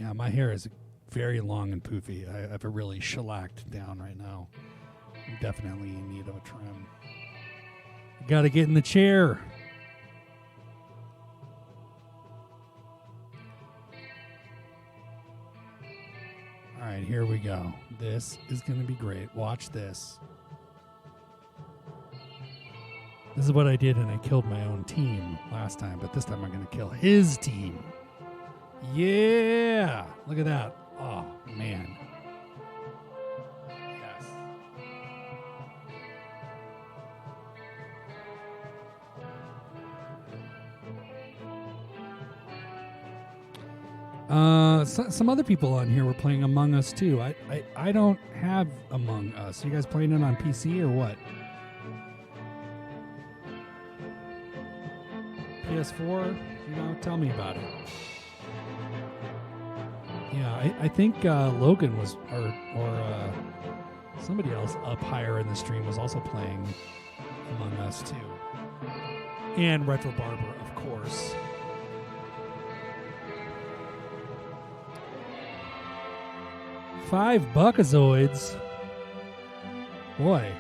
Yeah, my hair is very long and poofy. I have a really shellacked down right now. I'm definitely in need of a trim. Got to get in the chair. All right, here we go. This is going to be great. Watch this. This is what I did, and I killed my own team last time, but this time I'm going to kill his team. Yeah! Look at that. Oh, man. Yes. Some other people on here were playing Among Us too. I don't have Among Us. You guys playing it on PC or what? PS4? You know, tell me about it. Yeah, I think Logan was, or somebody else up higher in the stream was also playing Among Us too. And Retro Barber, of course. $5 buckazoids. Boy.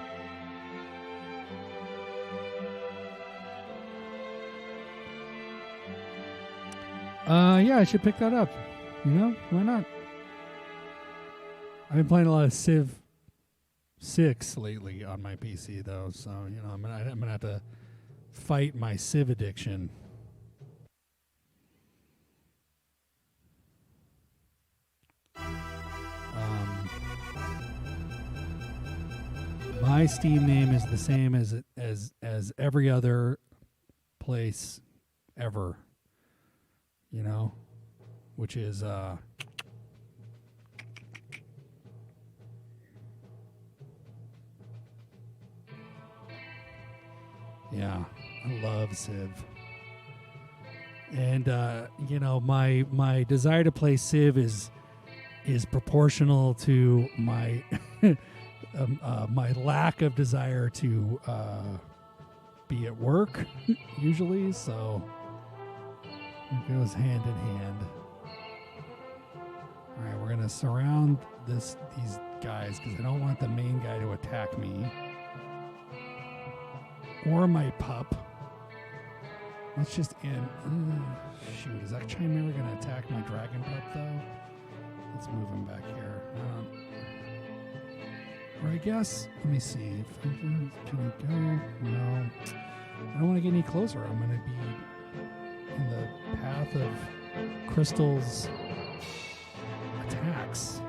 Yeah, I should pick that up. You know, why not? I've been playing a lot of Civ 6 lately on my PC, though, so, you know, I'm gonna have to fight my Civ addiction. My Steam name is the same as every other place ever, you know, which is yeah, I love Civ. And you know, my desire to play Civ is proportional to my my lack of desire to be at work usually, so it goes hand in hand. All right, we're gonna surround these guys because I don't want the main guy to attack me or my pup. Let's just end. Shoot, is that Chimera gonna attack my dragon pup though? Let's move him back here. Or I guess, let me see. Can I go? No. I don't want to get any closer. I'm going to be in the path of Crystal's attacks.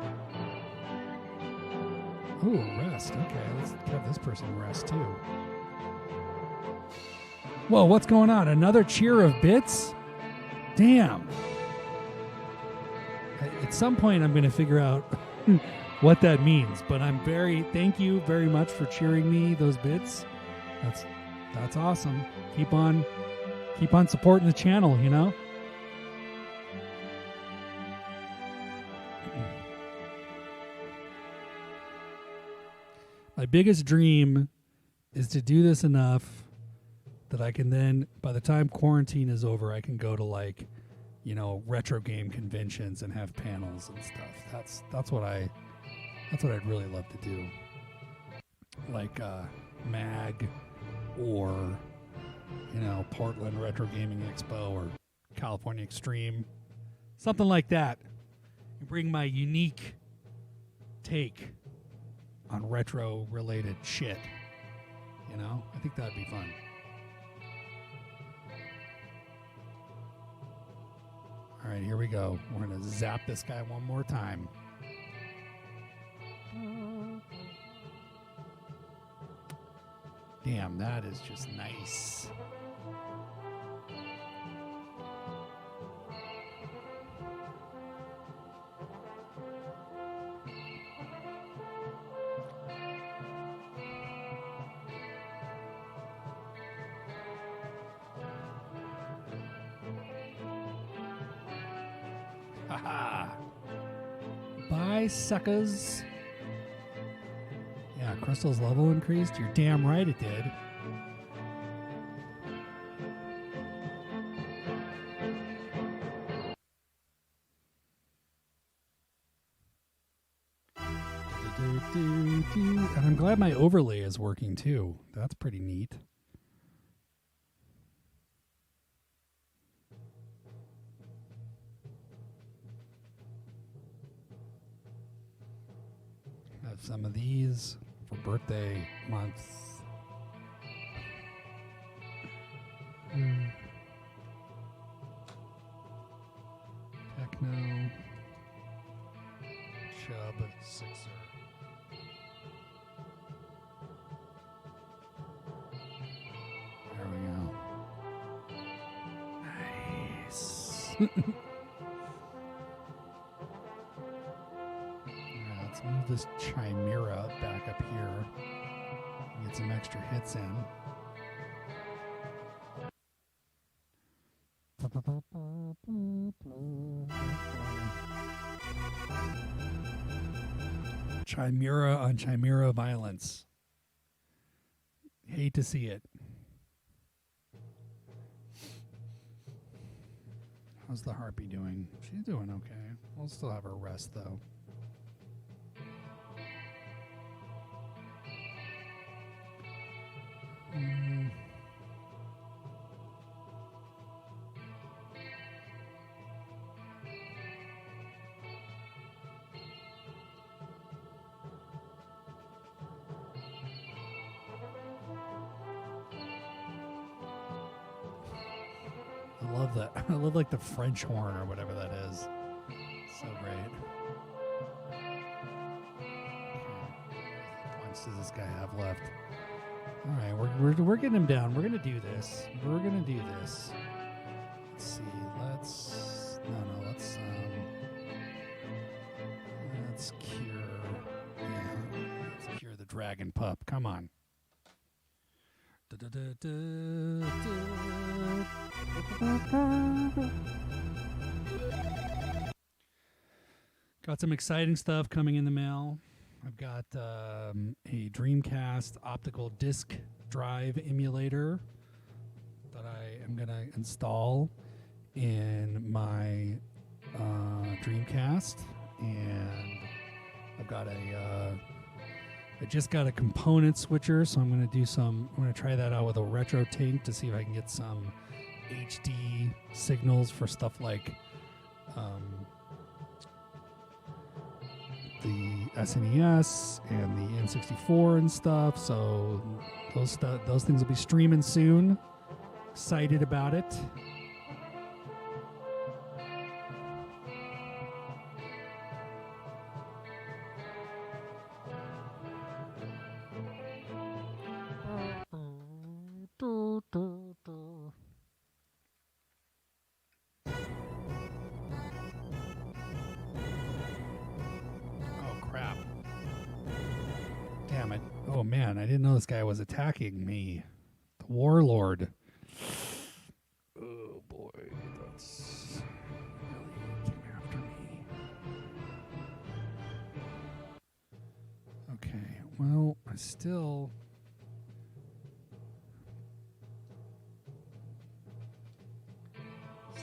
Ooh, rest. Okay, let's have this person rest too. Whoa, what's going on? Another cheer of bits? Damn. At some point, I'm going to figure out what that means, but thank you very much for cheering me those bits. That's awesome. Keep on supporting the channel, you know? My biggest dream is to do this enough that I can then, by the time quarantine is over, I can go to, like, you know, retro game conventions and have panels and stuff. That's what I'd really love to do. Like MAG or, you know, Portland Retro Gaming Expo or California Extreme. Something like that. You bring my unique take on retro related shit. You know? I think that'd be fun. right, here we go. We're going to zap this guy one more time. Damn, that is just nice. Haha. Bye, suckers. Yeah, Crystal's level increased. You're damn right it did. And I'm glad my overlay is working too. That's pretty neat. Have some of these for birthday months. Techno. Chub Sixer. There we go. Nice. Let's move this Chimera back up here. Get some extra hits in. Chimera on Chimera violence. Hate to see it. How's the harpy doing? She's doing okay. We'll still have her rest though. I love that. I love like the French horn or whatever that is. So great. How much does this guy have left? All right, we're getting him down. We're gonna do this. We're gonna do this. Let's see. Let's cure. Yeah, let's cure the dragon pup. Come on. Got some exciting stuff coming in the mail. I've got a Dreamcast optical disc drive emulator that I am going to install in my Dreamcast. And I've got I just got a component switcher, so I'm going to try that out with a RetroTink to see if I can get some HD signals for stuff like the SNES and the N64 and stuff. So those things will be streaming soon. Excited about it. Oh man, I didn't know this guy was attacking me. The warlord. Oh boy, that's really came after me. Okay, well, I still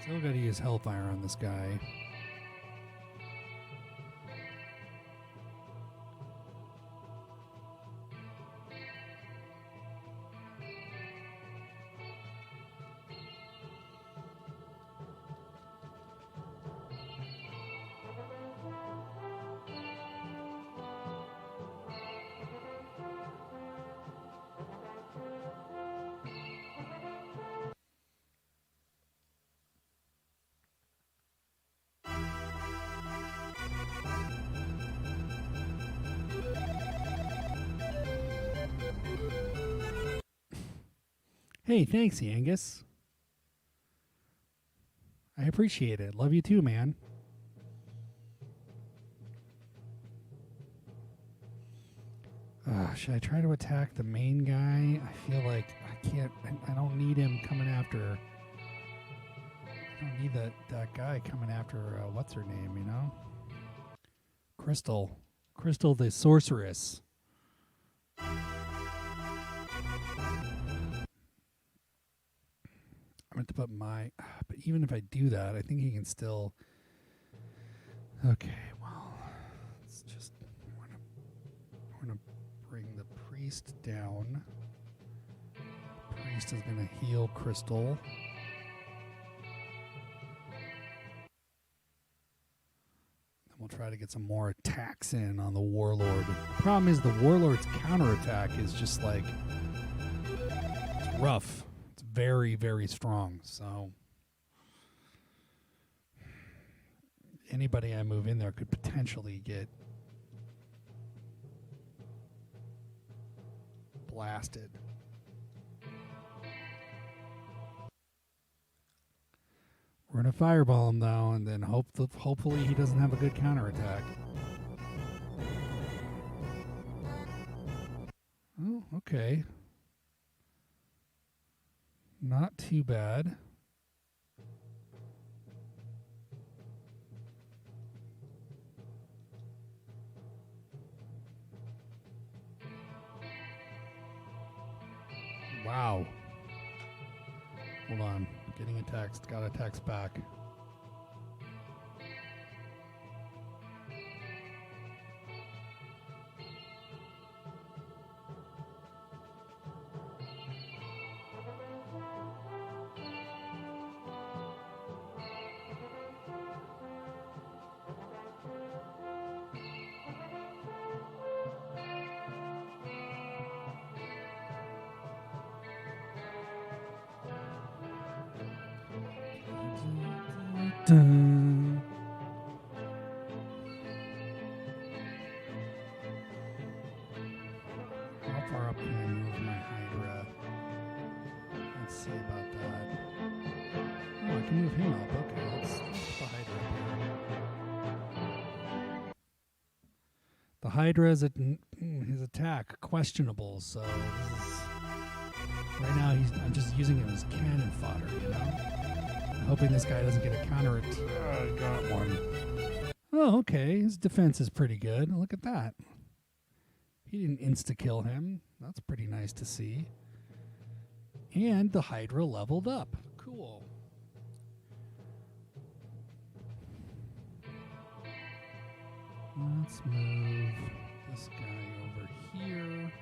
got to use Hellfire on this guy. Hey, thanks, Angus. I appreciate it. Love you too, man. Should I try to attack the main guy? I feel like I can't. I don't need him coming after. I don't need that guy coming after. What's her name? You know, Crystal. Crystal the sorceress. I'm going to put my. But even if I do that, I think he can still. Okay, well, let's just. We're gonna bring the priest down. The priest is gonna heal Crystal. Then we'll try to get some more attacks in on the warlord. The problem is the warlord's counterattack is just like it's rough. It's very, very strong. So anybody I move in there could potentially get blasted. We're going to fireball him, though, and then hopefully he doesn't have a good counterattack. Oh, okay. Not too bad. Wow. Hold on. Getting a text. Got a text back. Dun. How far up can I move my Hydra? Let's see about that. Oh, I can move him up. Okay, let's put the Hydra up here. The Hydra is his attack questionable, so this is, right now I'm just using him as cannon fodder, you know? Hoping this guy doesn't get a counter. I got one. Oh, okay. His defense is pretty good. Look at that. He didn't insta-kill him. That's pretty nice to see. And the Hydra leveled up. Cool. Let's move this guy over here.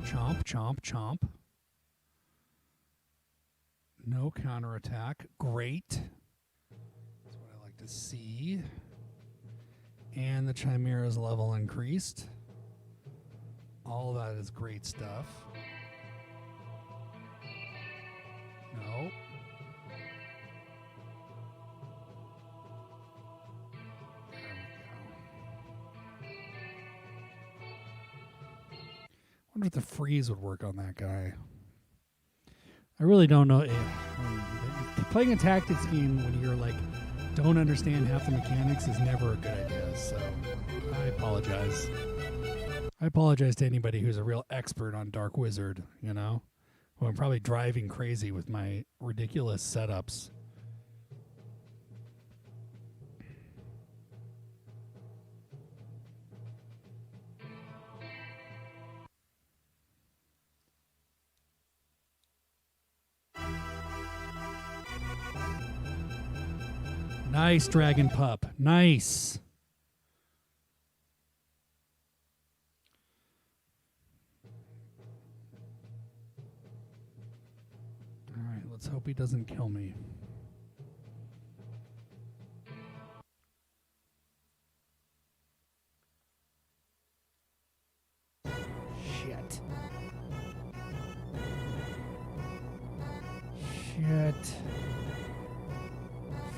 Chomp, chomp, chomp. No counterattack. Great. That's what I like to see. And the Chimera's level increased. All of that is great stuff. No. I wonder if the freeze would work on that guy. I really don't know. Playing a tactics game when you're like don't understand half the mechanics is never a good idea. So I apologize. I apologize to anybody who's a real expert on Dark Wizard, you know, who I'm probably driving crazy with my ridiculous setups. Nice, Dragon Pup. Nice. All right, let's hope he doesn't kill me. Shit. Shit.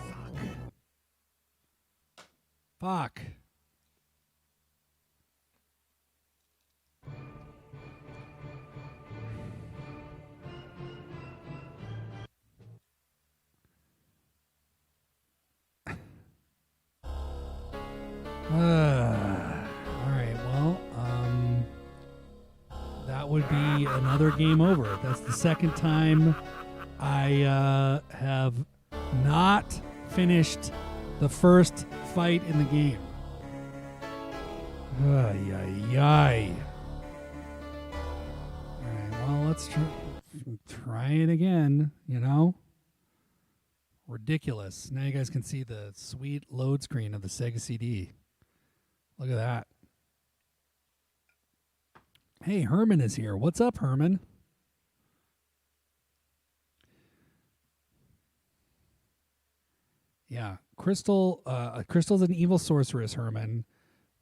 Fuck. Fuck. All right, well, that would be another game over. That's the second time I have not finished the first fight in the game. Ay, ay, ay. All right, well, let's try it again, you know? Ridiculous. Now you guys can see the sweet load screen of the Sega CD. Look at that. Hey, Herman is here. What's up, Herman? Yeah, Crystal's an evil sorceress, Herman,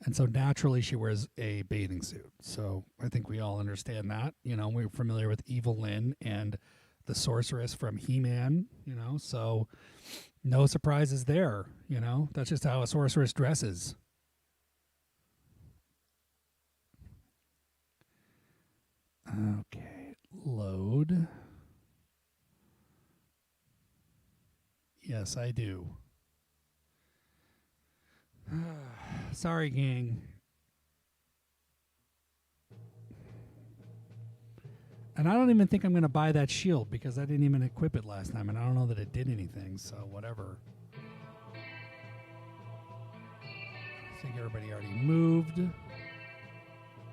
and so naturally she wears a bathing suit. So I think we all understand that. You know, we're familiar with Evil Lynn and the sorceress from He-Man, you know, so no surprises there, you know. That's just how a sorceress dresses. Okay, load. Yes, I do. Sorry, gang. And I don't even think I'm going to buy that shield because I didn't even equip it last time, and I don't know that it did anything, so whatever. I think everybody already moved.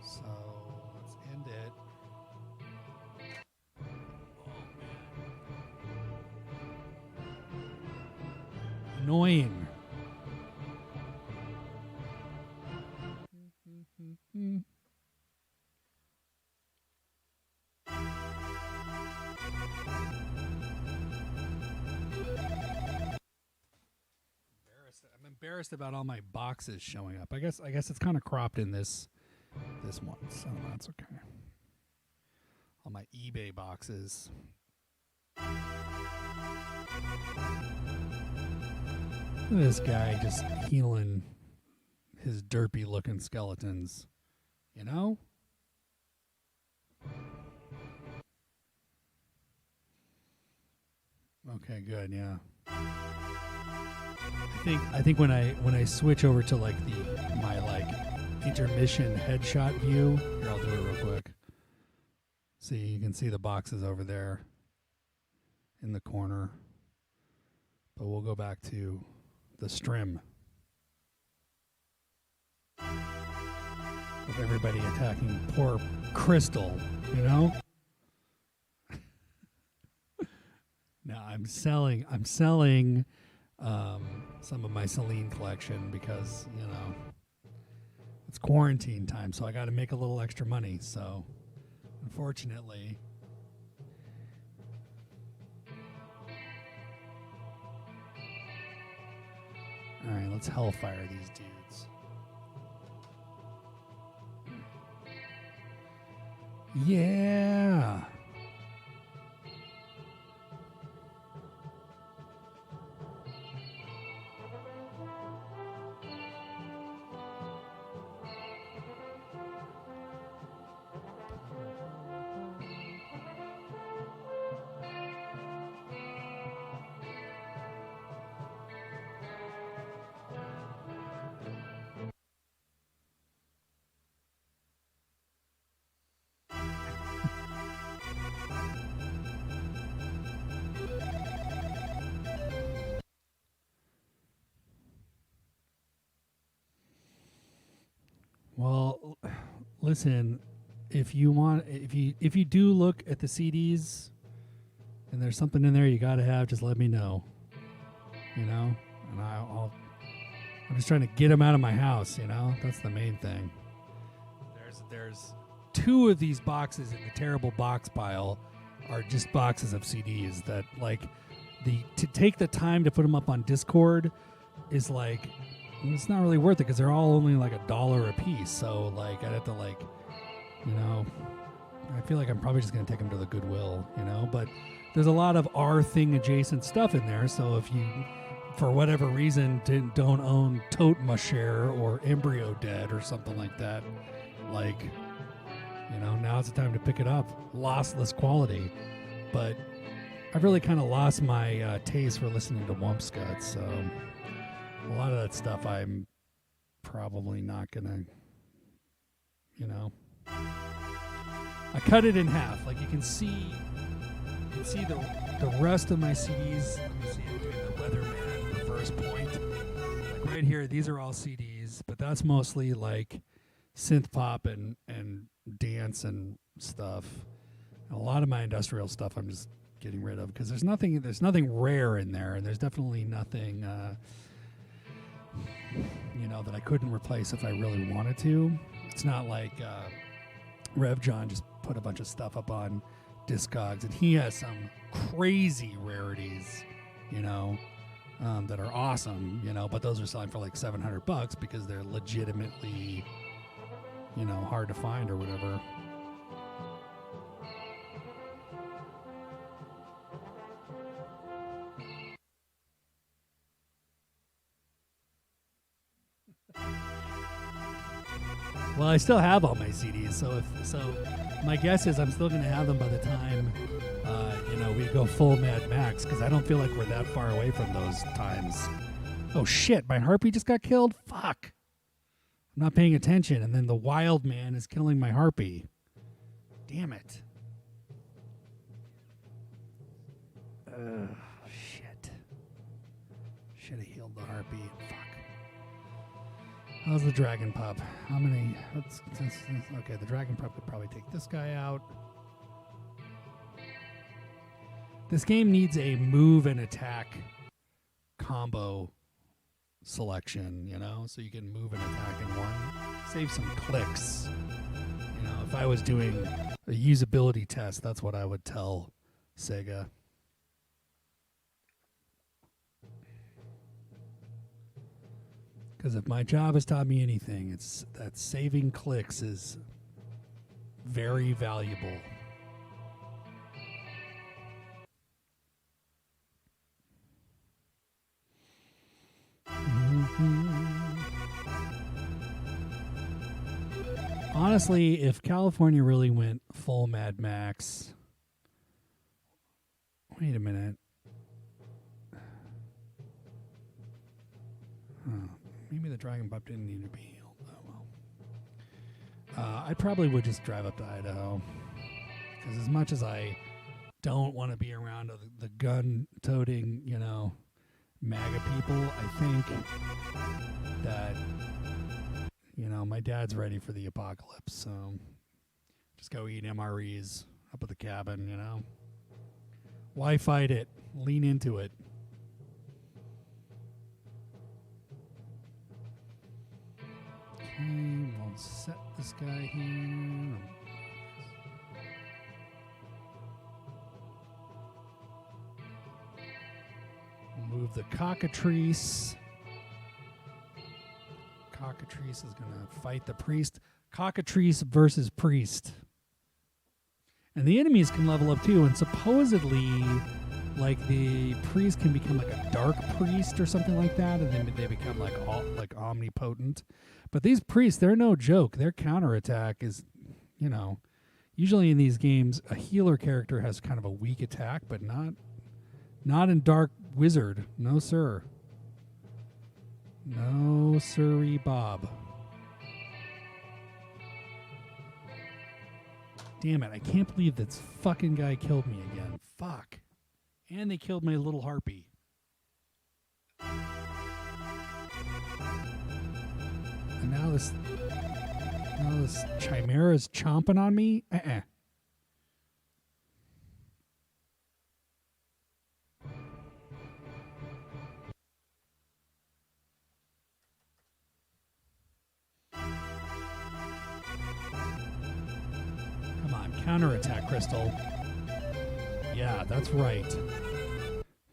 So let's end it. Annoying. I'm embarrassed about all my boxes showing up. I guess it's kind of cropped in this one, so that's okay. All my eBay boxes. Look at this guy just healing his derpy looking skeletons. You know? Okay, good, yeah. I think when I switch over to like my intermission headshot view, here, I'll do it real quick. See, you can see the boxes over there in the corner. But we'll go back to the stream with everybody attacking poor Crystal, you know? Now I'm selling some of my Celine collection because, you know, it's quarantine time, so I got to make a little extra money. So, unfortunately, all right, let's hellfire these dudes. Yeah. Well, listen, if you do look at the CDs and there's something in there you got to have, just let me know. You know, and I'm just trying to get them out of my house, you know? That's the main thing. There's 2 of these boxes in the terrible box pile are just boxes of CDs that, like, to take the time to put them up on Discord is like, it's not really worth it because they're all only like $1 a piece. So, like, I'd have to, like, you know, I feel like I'm probably just going to take them to the Goodwill, you know? But there's a lot of R thing adjacent stuff in there. So if you for whatever reason, don't own Tote Share or Embryo Dead or something like that. Like, now's the time to pick it up. Lossless quality. But I've really kind of lost my taste for listening to Wumpscut, so a lot of that stuff I'm probably not going to, I cut it in half. Like, you can see the rest of my CDs. Let me see, I'm doing the Weatherman reverse point. Like right here, these are all CDs, but that's mostly like synth pop and dance and stuff. And a lot of my industrial stuff I'm just getting rid of because there's nothing rare in there, and there's definitely nothing that I couldn't replace if I really wanted to. It's not like Rev John just put a bunch of stuff up on Discogs, and he has some crazy rarities, that are awesome, but those are selling for like $700 because they're legitimately, hard to find or whatever. Well, I still have all my CDs, so my guess is I'm still going to have them by the time, we go full Mad Max, because I don't feel like we're that far away from those times. Oh shit, my harpy just got killed? Fuck. I'm not paying attention, and then the wild man is killing my harpy. Damn it. Shit. Should have healed the harpy. Fuck. How's the dragon pup? How many? Okay, the dragon pup could probably take this guy out. This game needs a move and attack combo selection, so you can move and attack in one. Save some clicks. If I was doing a usability test, that's what I would tell Sega. Because if my job has taught me anything, it's that saving clicks is very valuable. Honestly, if California really went full Mad Max... Wait a minute. Maybe the dragon pup didn't need to be healed. Oh, well. I probably would just drive up to Idaho. Because as much as I don't want to be around the gun-toting, MAGA people, I think that, my dad's ready for the apocalypse. So just go eat MREs up at the cabin, Why fight it? Lean into it. Okay, we'll set this guy here. We'll move the cockatrice. Cockatrice is going to fight the priest. Cockatrice versus priest. And the enemies can level up too, and supposedly, like, the priest can become like a dark priest or something like that, and then they become like omnipotent. But these priests, they're no joke. Their counterattack is, usually in these games, a healer character has kind of a weak attack, but not in Dark Wizard. No, sir. No, sirree, Bob. Damn it, I can't believe this fucking guy killed me again. Fuck. And they killed my little harpy. And now this chimera is chomping on me? Come on, counterattack, Crystal. Yeah, that's right.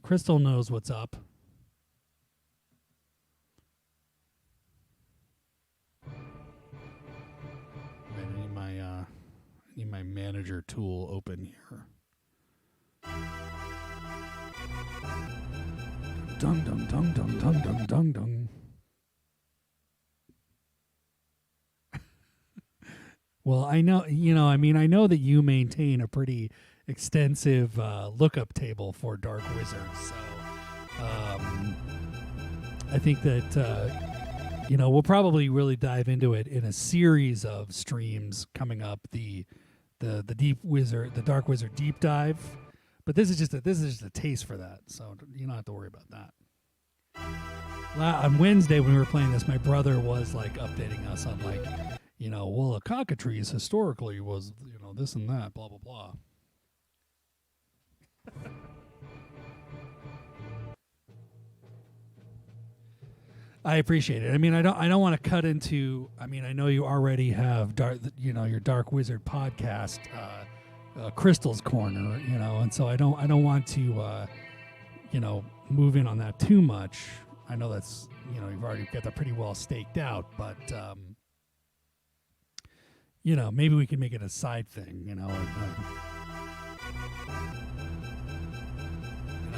Crystal knows what's up. I need my manager tool open here. Dung dung dung dung dung dung dung dung. Well, I know, I know that you maintain a pretty extensive lookup table for Dark Wizards. So I think that, we'll probably really dive into it in a series of streams coming up. The Dark Wizard deep dive. But this is just a taste for that. So you don't have to worry about that. On Wednesday when we were playing this, my brother was like updating us on like, a cockatrice historically was, this and that, blah, blah, blah. I appreciate it. I mean, I don't want to cut into, I know you already have your Dark Wizard podcast, Crystal's Corner, and so I don't want to, move in on that too much. I know that's, you've already got that pretty well staked out, but, maybe we can make it a side thing, an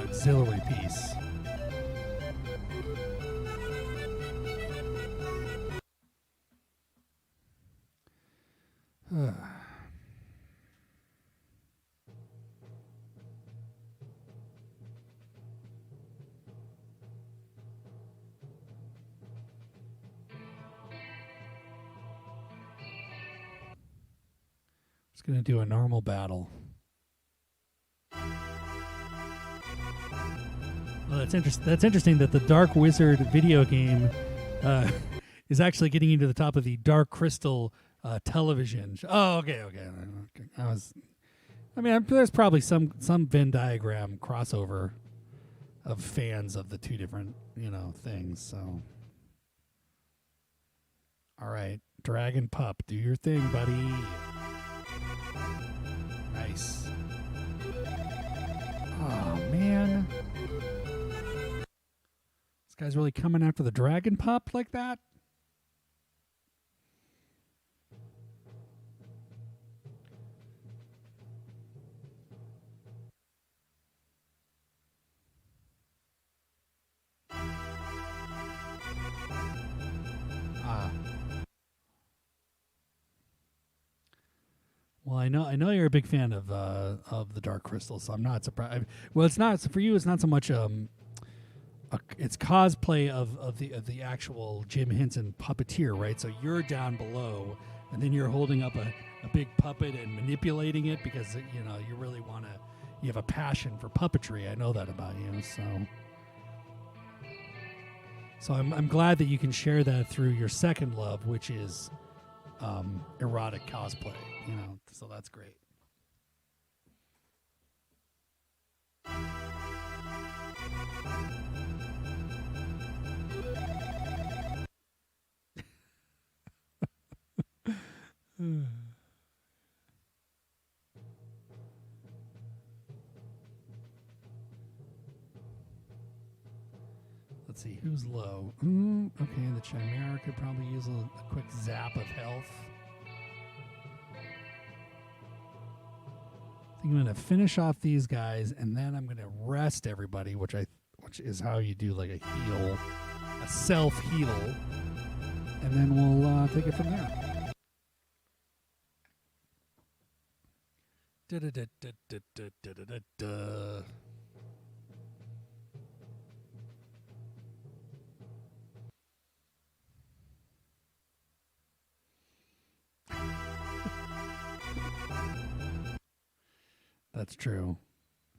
auxiliary piece. Just gonna do a normal battle. Well, that's interesting. That's interesting that the Dark Wizard video game is actually getting into the top of the Dark Crystal television. Oh, okay. There's probably some Venn diagram crossover of fans of the two different things. So, all right, Dragon Pup, do your thing, buddy. Nice. Oh man, this guy's really coming after the Dragon Pup like that. Well, I know you're a big fan of the Dark Crystal, so I'm not surprised. Well, it's not for you. It's not so much it's cosplay of the actual Jim Henson puppeteer, right? So you're down below, and then you're holding up a big puppet and manipulating it because you really you have a passion for puppetry. I know that about you, so I'm glad that you can share that through your second love, which is erotic cosplay. So that's great. Let's see, who's low? Okay, the Chimera could probably use a quick zap of health. I think I'm going to finish off these guys, and then I'm going to rest everybody, which is how you do like a heal, a self-heal, and then we'll take it from there. That's true.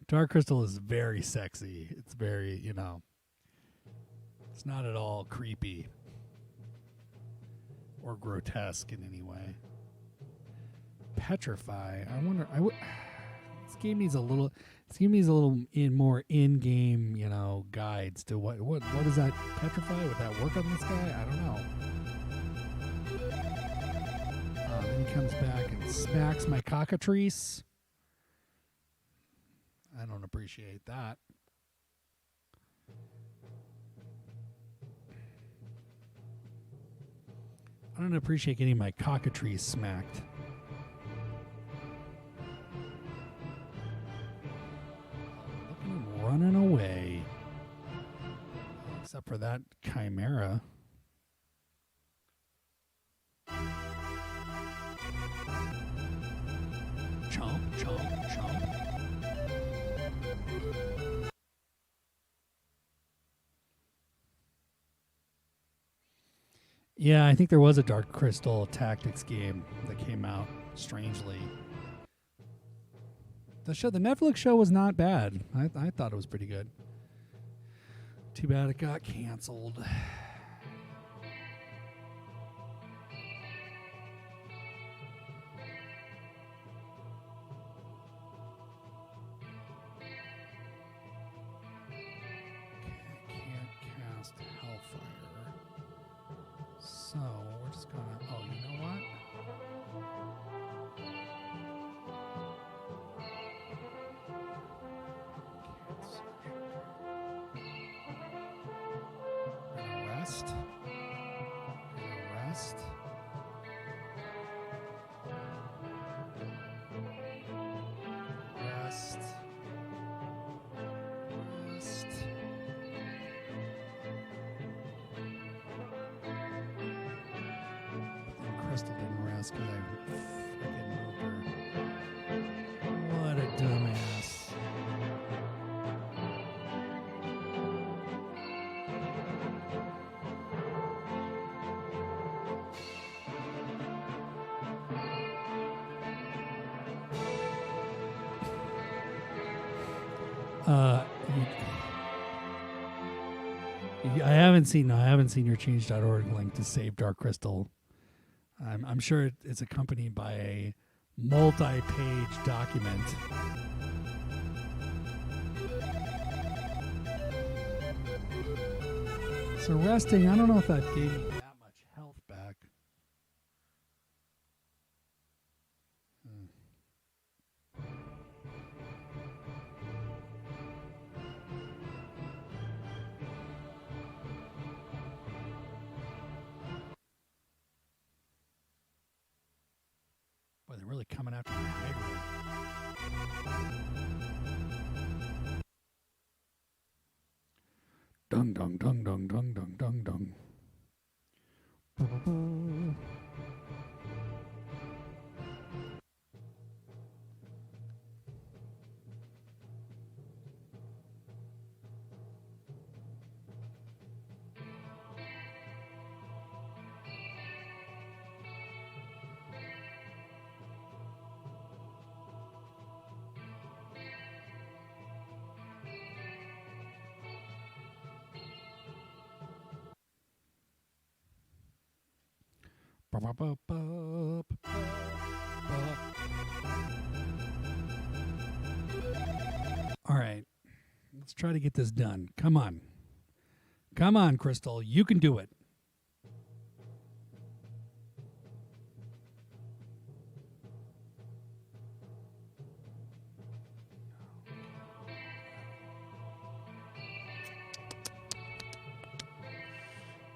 Dark Crystal is very sexy. It's very, it's not at all creepy or grotesque in any way. Petrify. I wonder. This game needs a little more in-game, guides to what is that? Petrify? Would that work on this guy? I don't know. Then he comes back and smacks my cockatrice. I don't appreciate that. I don't appreciate getting my cockatrice smacked. Look at him running away. except for that chimera. Chomp, chomp, chomp. Yeah, I think there was a Dark Crystal Tactics game that came out strangely. The Netflix show was not bad. I thought it was pretty good. Too bad it got canceled. Can't cast Hellfire. So we're just gonna. Oh, you know what? Rest. Rest. Rest. Rest. And Crystal didn't rest because I freaking moved her. What a dumbass. I haven't seen your change.org link to save Dark Crystal. I'm sure it's accompanied by a multi-page document. So resting, I don't know if that gave me that much health back. Boy, they're really coming after my Hydra. Dung, dung, dung, dung, dung, dung, dung, dung. All right, let's try to get this done. Come on. Come on, Crystal. You can do it.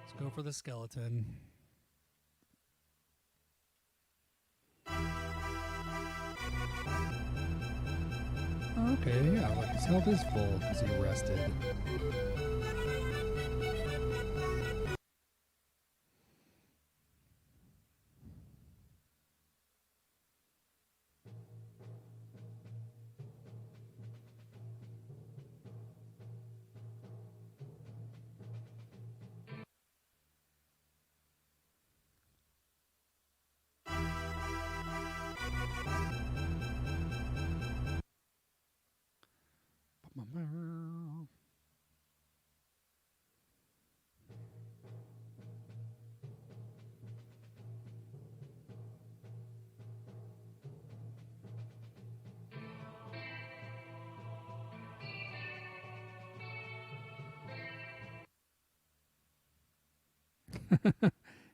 Let's go for the skeleton. Okay, yeah, like his health is full because he rested.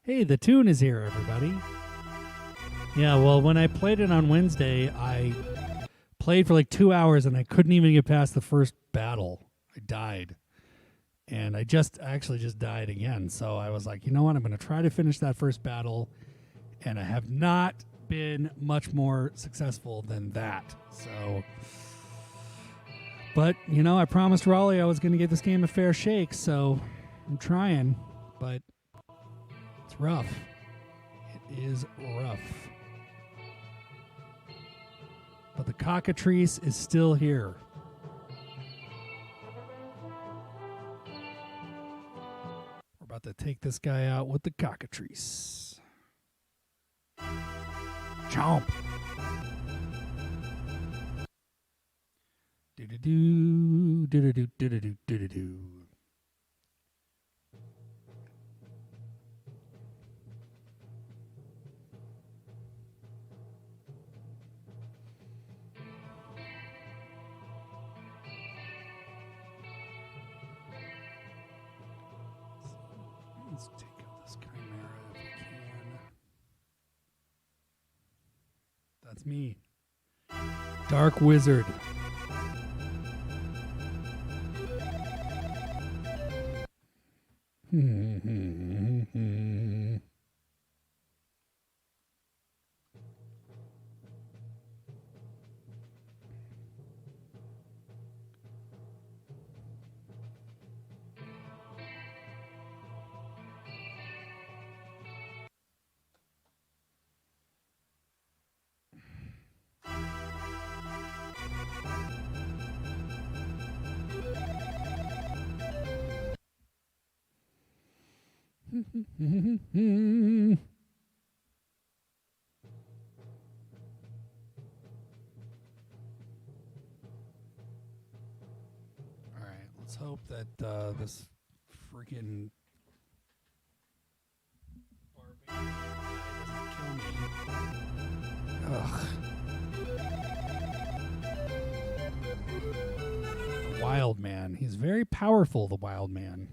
Hey, the tune is here, everybody. Yeah, well, when I played it on Wednesday, I played for like 2 hours and I couldn't even get past the first battle. I died. And I actually just died again. So I was like, you know what? I'm going to try to finish that first battle. And I have not been much more successful than that. So, but, you know, I promised Raleigh I was going to give this game a fair shake. So I'm trying, but it's rough. It is rough. But the cockatrice is still here. We're about to take this guy out with the cockatrice. Chomp. Do-do-do, do-do-do, do-do-do, do-do-do. Let's take out this chimera if we can. That's me. Dark Wizard. All right, let's hope that this freaking barbarian doesn't kill me. Ugh. The wild man. He's very powerful, the wild man.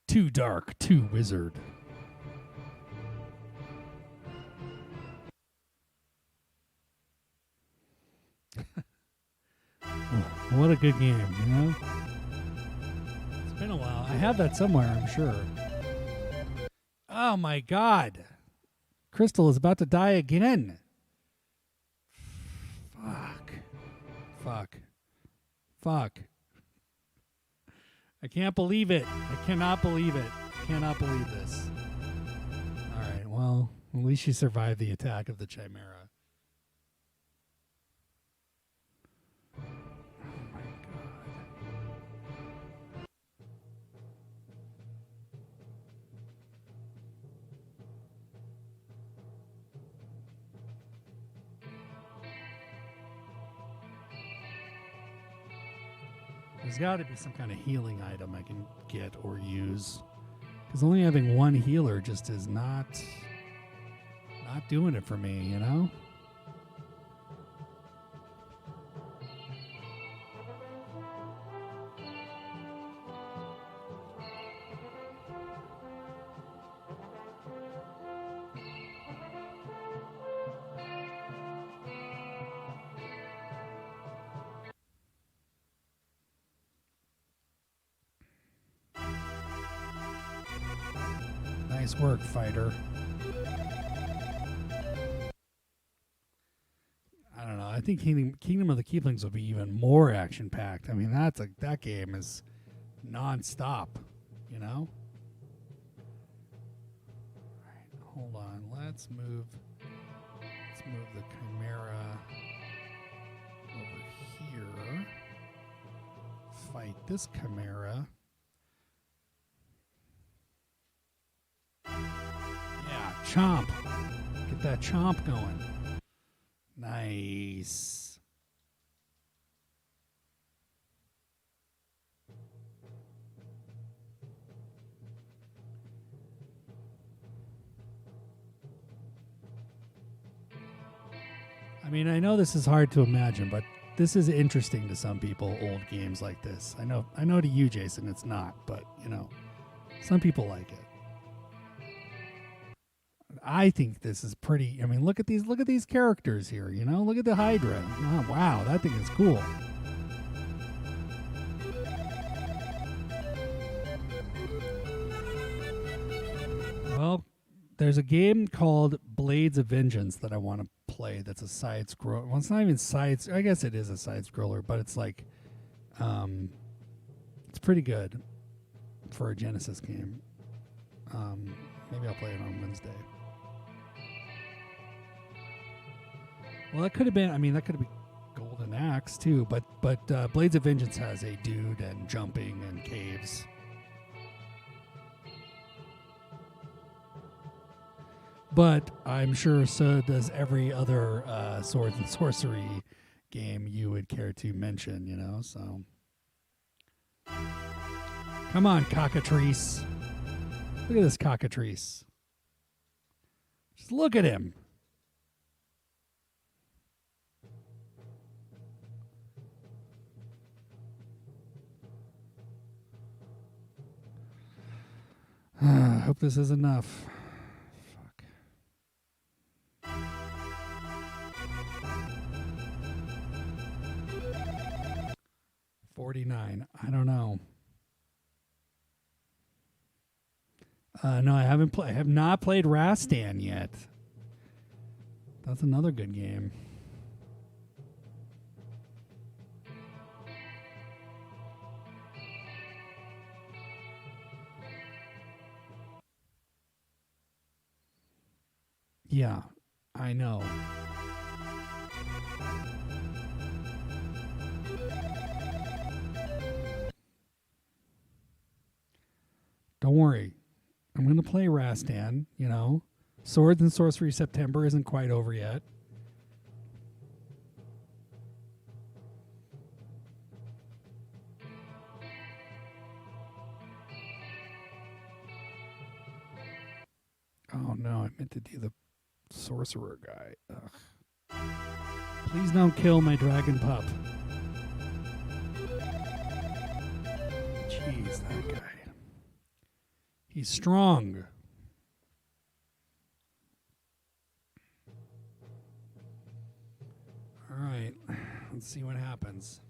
Too dark, too wizard. What a good game, you know? It's been a while. I have that somewhere, I'm sure. Oh my god. Crystal is about to die again. Fuck. I can't believe it. I cannot believe it. I cannot believe this. All right, well, at least she survived the attack of the chimera. Oh my god. There's got to be some kind of healing item I can get or use. Because only having one healer just is not doing it for me, you know? Nice work, fighter. I don't know. I think Kingdom of the Keeplings will be even more action-packed. I mean, that game is non-stop, you know? All right, hold on. Let's move the Chimera over here. Fight this Chimera. Yeah, chomp. Get that chomp going. Nice. I mean, I know this is hard to imagine, but this is interesting to some people, old games like this. I know to you, Jason, it's not, but, you know, some people like it. I think this is pretty. I mean, look at these characters here, you know? Look at the Hydra. Oh, wow, that thing is cool. Well, there's a game called Blades of Vengeance that I want to play that's a side scroll. Well, it's not even I guess it is a side scroller, but it's like it's pretty good for a Genesis game. Maybe I'll play it on Wednesday. Well, that could have been. I mean, that could have been Golden Axe too. But Blades of Vengeance has a dude and jumping and caves. But I'm sure so does every other swords and sorcery game you would care to mention. You know, so come on, cockatrice. Look at this cockatrice. Just look at him. I hope this is enough. Fuck. 49. I don't know. No, I haven't played. I have not played Rastan yet. That's another good game. Yeah, I know. Don't worry. I'm going to play Rastan, you know. Swords and Sorcery September isn't quite over yet. Oh, no, I meant to do the sorcerer guy. Ugh. Please don't kill my dragon pup. Jeez, that guy. He's strong. All right, let's see what happens.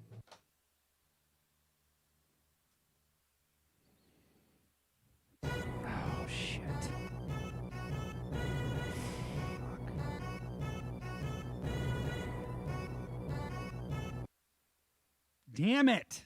Oh, shit. Damn it!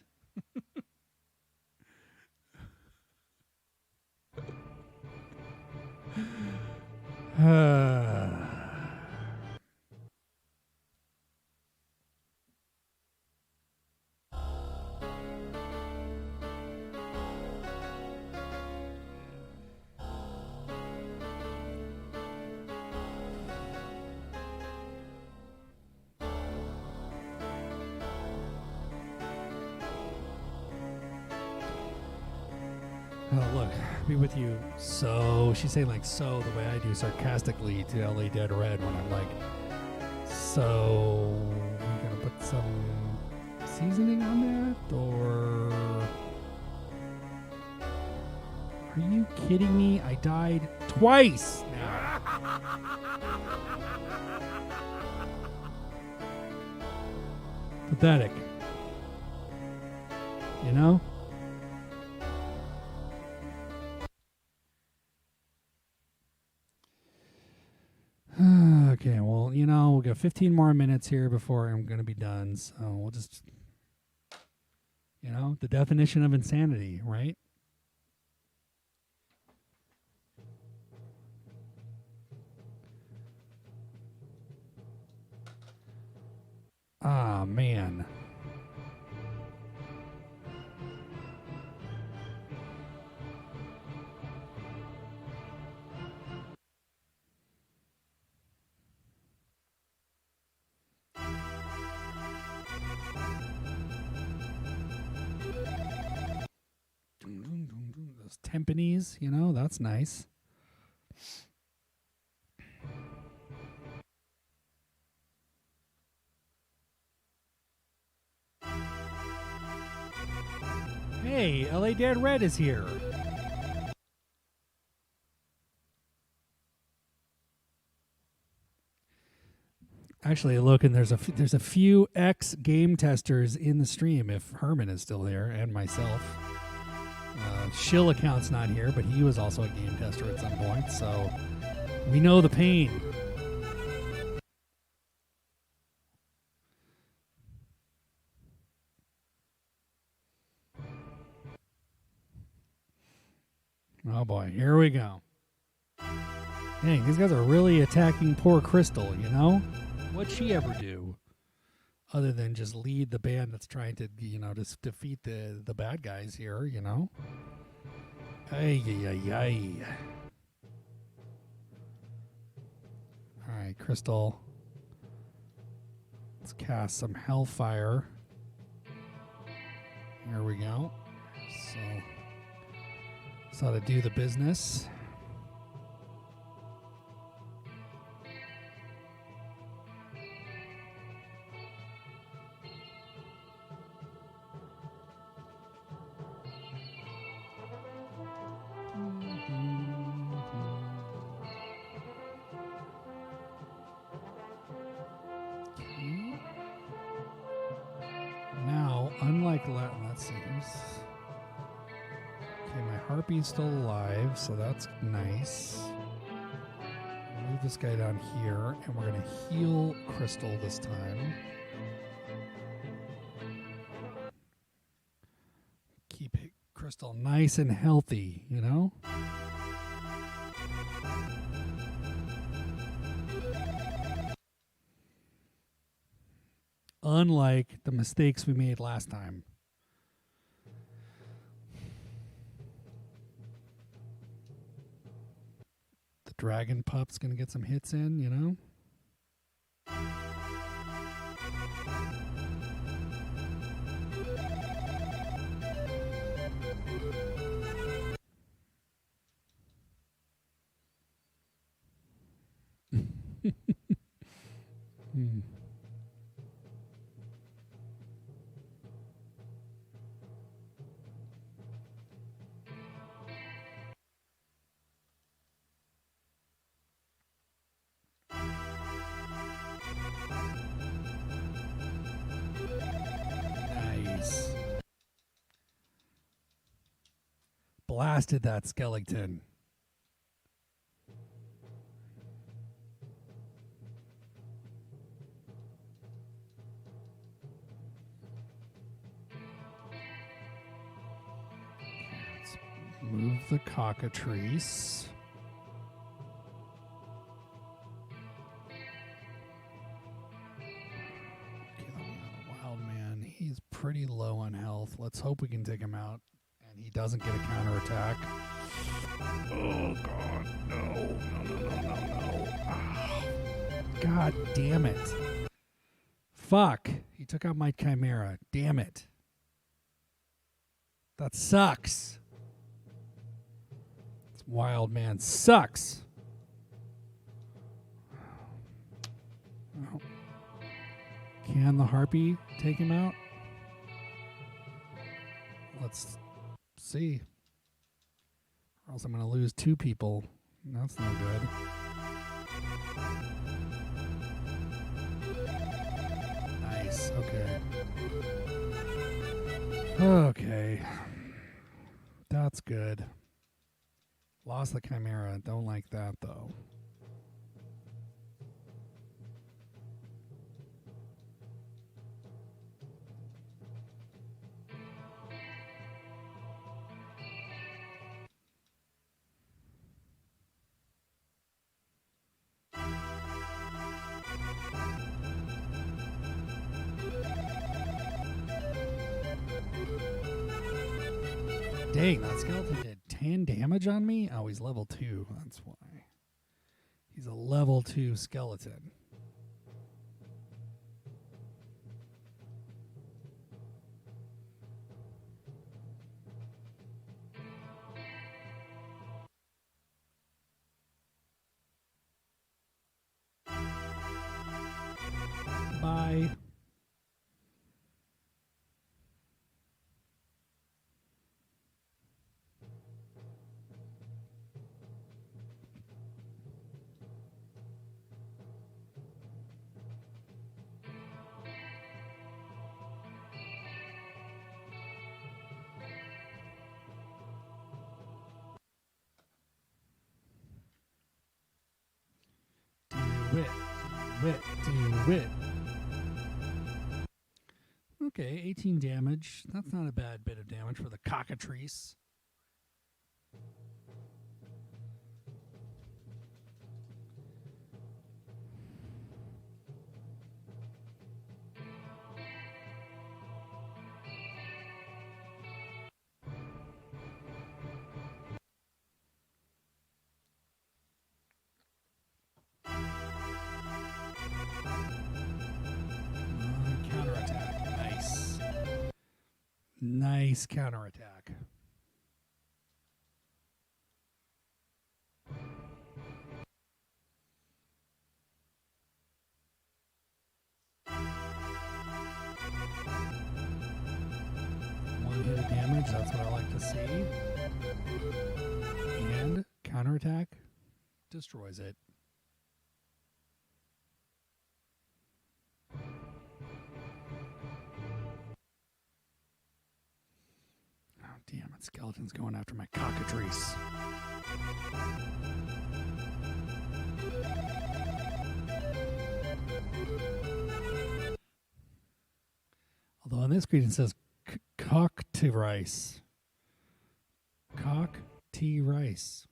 Oh, look, be with you. So, she's saying like so the way I do sarcastically to LA Dead Red when I'm like, so we're going to put some seasoning on that? Or are you kidding me? I died twice now. Pathetic. You know? Okay, well, you know, we'll get 15 more minutes here before I'm going to be done. So we'll just, you know, the definition of insanity, right? Ah, man. Those timpanis, you know, that's nice. Hey, LA Dead Red is here. Actually, look, and there's a few ex-game testers in the stream, if Herman is still there, and myself. Shill account's not here, but he was also a game tester at some point, so we know the pain. Oh boy, here we go. Dang, these guys are really attacking poor Crystal, you know? What'd she ever do? Other than just lead the band that's trying to, just defeat the bad guys here, you know? Ay, ay, ay, ay. All right, Crystal. Let's cast some Hellfire. Here we go. So to do the business. Now, unlike let's see. Okay, my Harpy's still alive, so that's nice. Move this guy down here, and we're going to heal Crystal this time. Keep Crystal nice and healthy, you know? Unlike the mistakes we made last time. The dragon pup's going to get some hits in, you know? Nice. Blasted that skeleton. Let's move the cockatrice. He's pretty low on health. Let's hope we can take him out and he doesn't get a counterattack. Oh, God. No. Oh, God damn it. Fuck. He took out my Chimera. Damn it. That sucks. This wild man sucks. Oh. Can the Harpy take him out? Let's see. Or else I'm going to lose 2 people. That's no good. Nice. Okay. Okay. That's good. Lost the Chimera. Don't like that, though. Dang, that skeleton did 10 damage on me? Oh, he's level 2. That's why. He's a level 2 skeleton. Bye. Do it. Okay, 18 damage. That's not a bad bit of damage for the cockatrice. Nice counterattack. One hit of damage, that's what I like to see. And counterattack destroys it. Oh, damn it. Skeleton's going after my cockatrice. Although on this screen it says cock-to-rice. Cock-to-rice.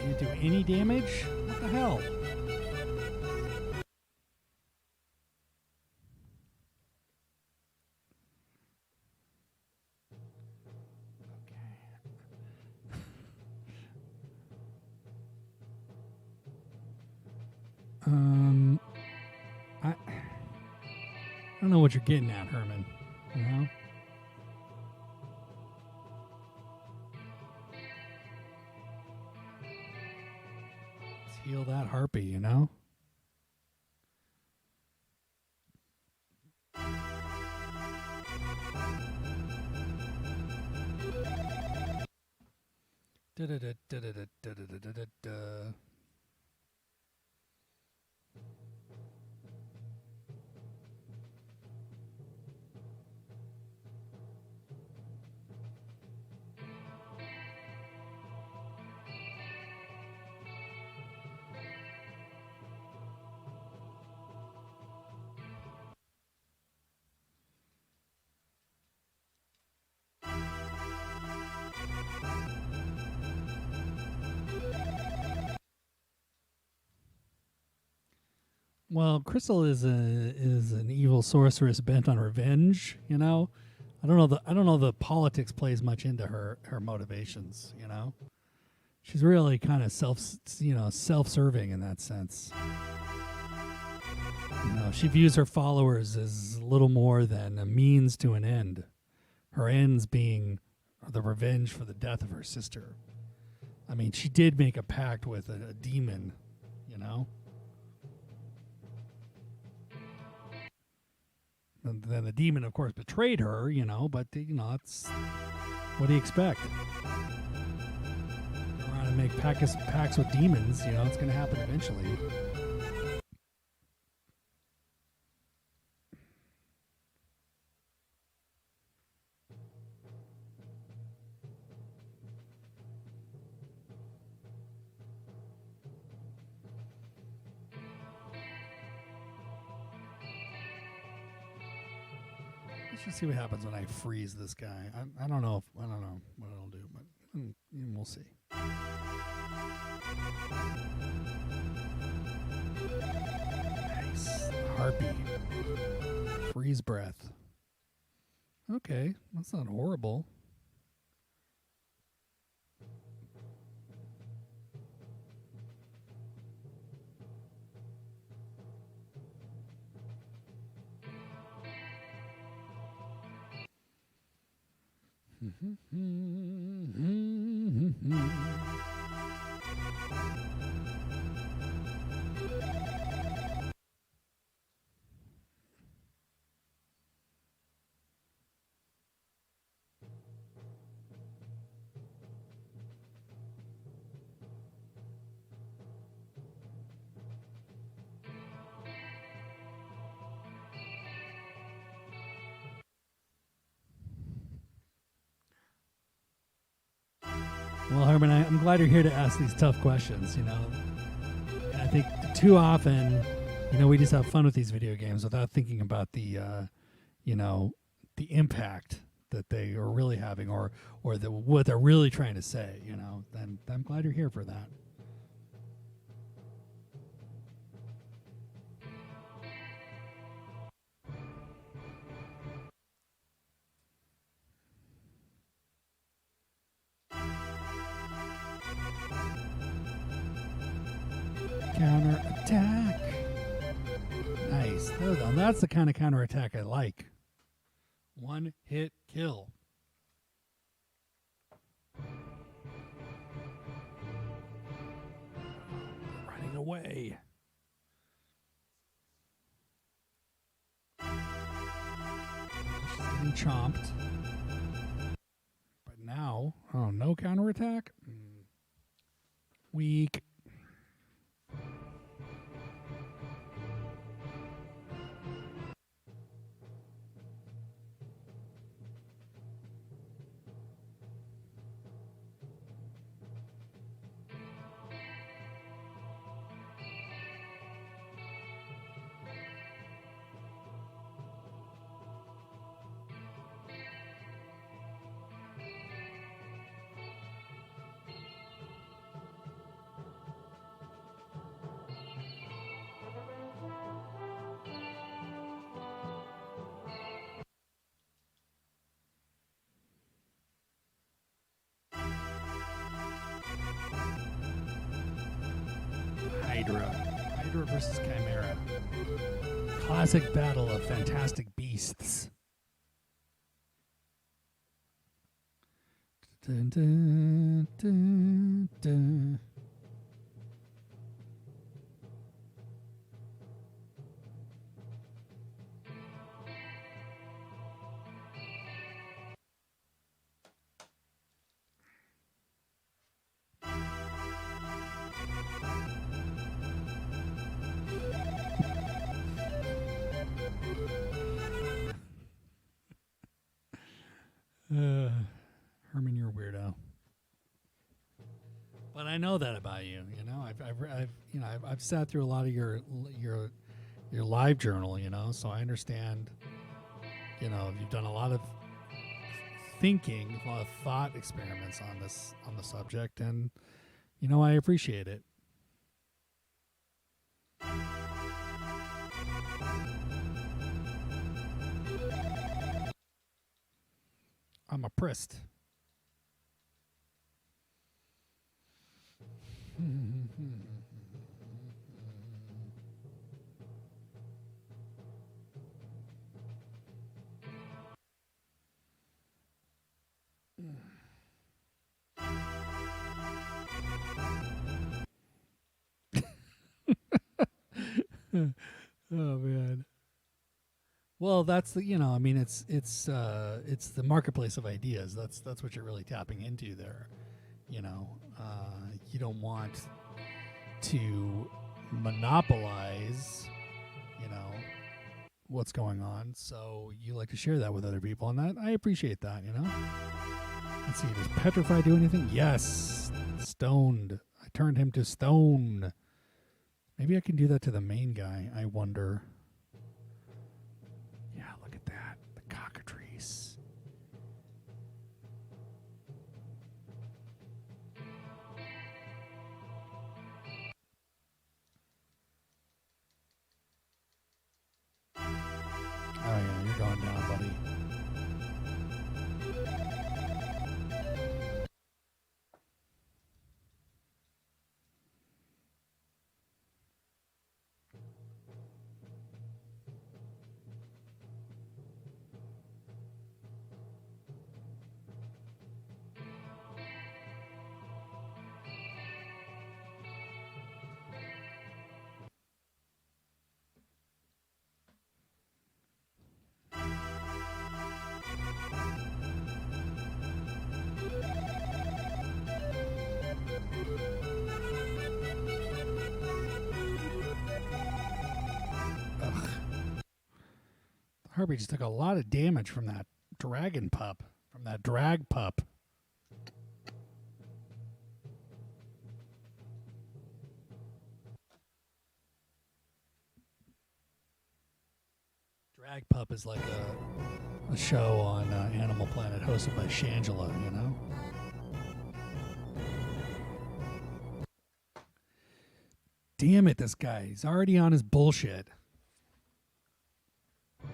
Didn't do any damage? What the hell? I don't know what you're getting at, Herman. You know? Let's heal that harpy, you know? Da-da-da-da-da-da-da-da-da-da. Well, Crystal is an evil sorceress bent on revenge. You know, I don't know the politics plays much into her motivations. You know, she's really kind of self-serving in that sense. You know, she views her followers as little more than a means to an end. Her ends being the revenge for the death of her sister. I mean, she did make a pact with a demon. You know. And then the demon, of course, betrayed her, you know, but, you know, it's... What do you expect? Go around and make pacts with demons, you know, it's going to happen eventually. Let's just see what happens when I freeze this guy. I don't know what it'll do, but we'll see. Nice. Harpy. Freeze breath. Okay, that's not horrible. Well, Herman, I'm glad you're here to ask these tough questions. And I think too often, we just have fun with these video games without thinking about the impact that they are really having, or what they're really trying to say. And I'm glad you're here for that. Counterattack. Nice. That's the kind of counterattack I like. One hit kill. Running away. She's getting chomped. But now, no counterattack? Weak. Hydra versus Chimera. Classic battle of fantastic beasts. Dun, dun, dun, dun. Herman, you're a weirdo. But I know that about you. I've sat through a lot of your live journal. So I understand. You've done a lot of thinking, a lot of thought experiments on the subject, and I appreciate it. I'm a prist. Oh man. Well, that's the it's the marketplace of ideas. That's what you're really tapping into there. You don't want to monopolize, what's going on. So you like to share that with other people, and that I appreciate that. Let's see. Does Petrify do anything? Yes. Stoned. I turned him to stone. Maybe I can do that to the main guy. I wonder. Yeah, look at that. The cockatrice. Oh, yeah, you're going down, buddy. Harvey just took a lot of damage from that dragon pup, from that drag pup. Ag Pup is like a show on Animal Planet hosted by Shangela, you know? Damn it, this guy. He's already on his bullshit. I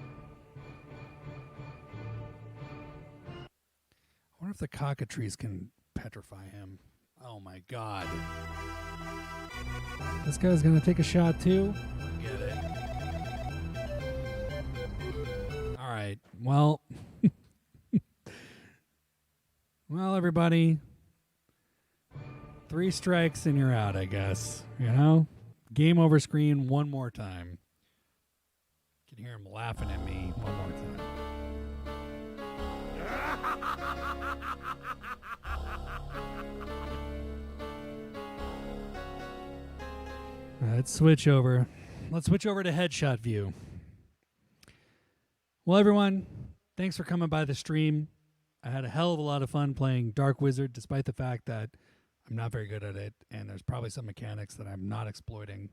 wonder if the cockatrice can petrify him. Oh my god. This guy's gonna take a shot too? Get it. Alright, well. Well, everybody. 3 strikes and you're out, I guess. You know? Game over screen one more time. You can hear him laughing at me one more time. Let's switch over. Let's switch over to headshot view. Well, everyone, thanks for coming by the stream. I had a hell of a lot of fun playing Dark Wizard, despite the fact that I'm not very good at it, and there's probably some mechanics that I'm not exploiting.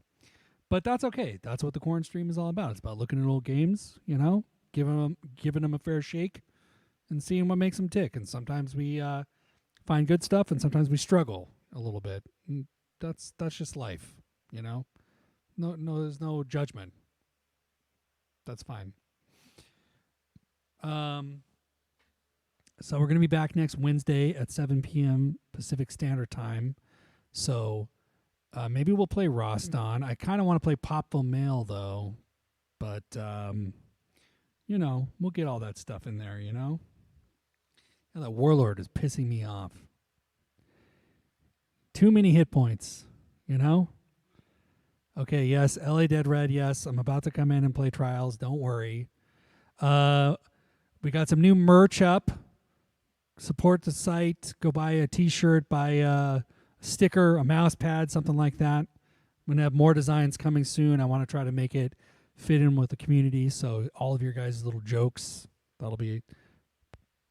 But that's okay. That's what the QuaranStream is all about. It's about looking at old games, you know, giving them a fair shake and seeing what makes them tick. And sometimes we find good stuff, and sometimes we struggle a little bit. And that's just life, you know. No, there's no judgment. That's fine. So we're going to be back next Wednesday at 7 p.m. Pacific Standard Time. So maybe we'll play Roston. I kind of want to play Popville Mail, though. But, you know, we'll get all that stuff in there, you know? Yeah, that Warlord is pissing me off. Too many hit points, you know? Okay, yes, LA Dead Red, yes. I'm about to come in and play Trials. Don't worry. We got some new merch up. Support the site. Go buy a t-shirt, buy a sticker, a mouse pad, something like that. I'm going to have more designs coming soon. I want to try to make it fit in with the community. So all of your guys' little jokes, that'll be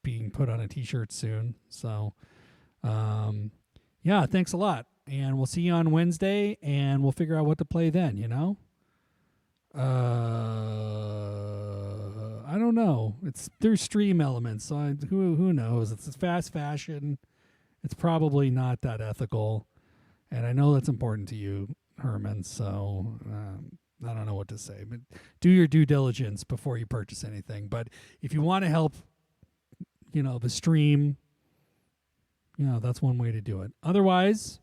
being put on a t-shirt soon. So, yeah, thanks a lot. And we'll see you on Wednesday, and we'll figure out what to play then, you know? I don't know. It's through stream elements, so who knows? It's fast fashion. It's probably not that ethical, and I know that's important to you, Herman. So I don't know what to say, but do your due diligence before you purchase anything. But if you want to help, you know, the stream, you know, that's one way to do it. Otherwise,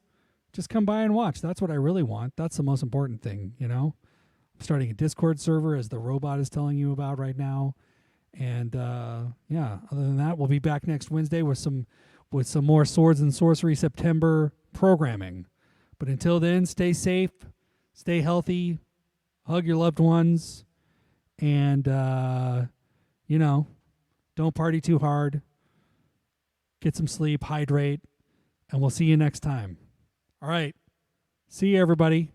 just come by and watch. That's what I really want. That's the most important thing, you know. Starting a Discord server, as the robot is telling you about right now. And yeah, other than that, we'll be back next Wednesday with some more Swords and Sorcery September programming. But until then, stay safe, stay healthy, hug your loved ones, and you know, don't party too hard. Get some sleep, hydrate, and we'll see you next time. All right. See you, everybody.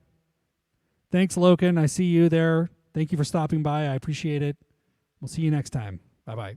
Thanks, Loken. I see you there. Thank you for stopping by. I appreciate it. We'll see you next time. Bye-bye.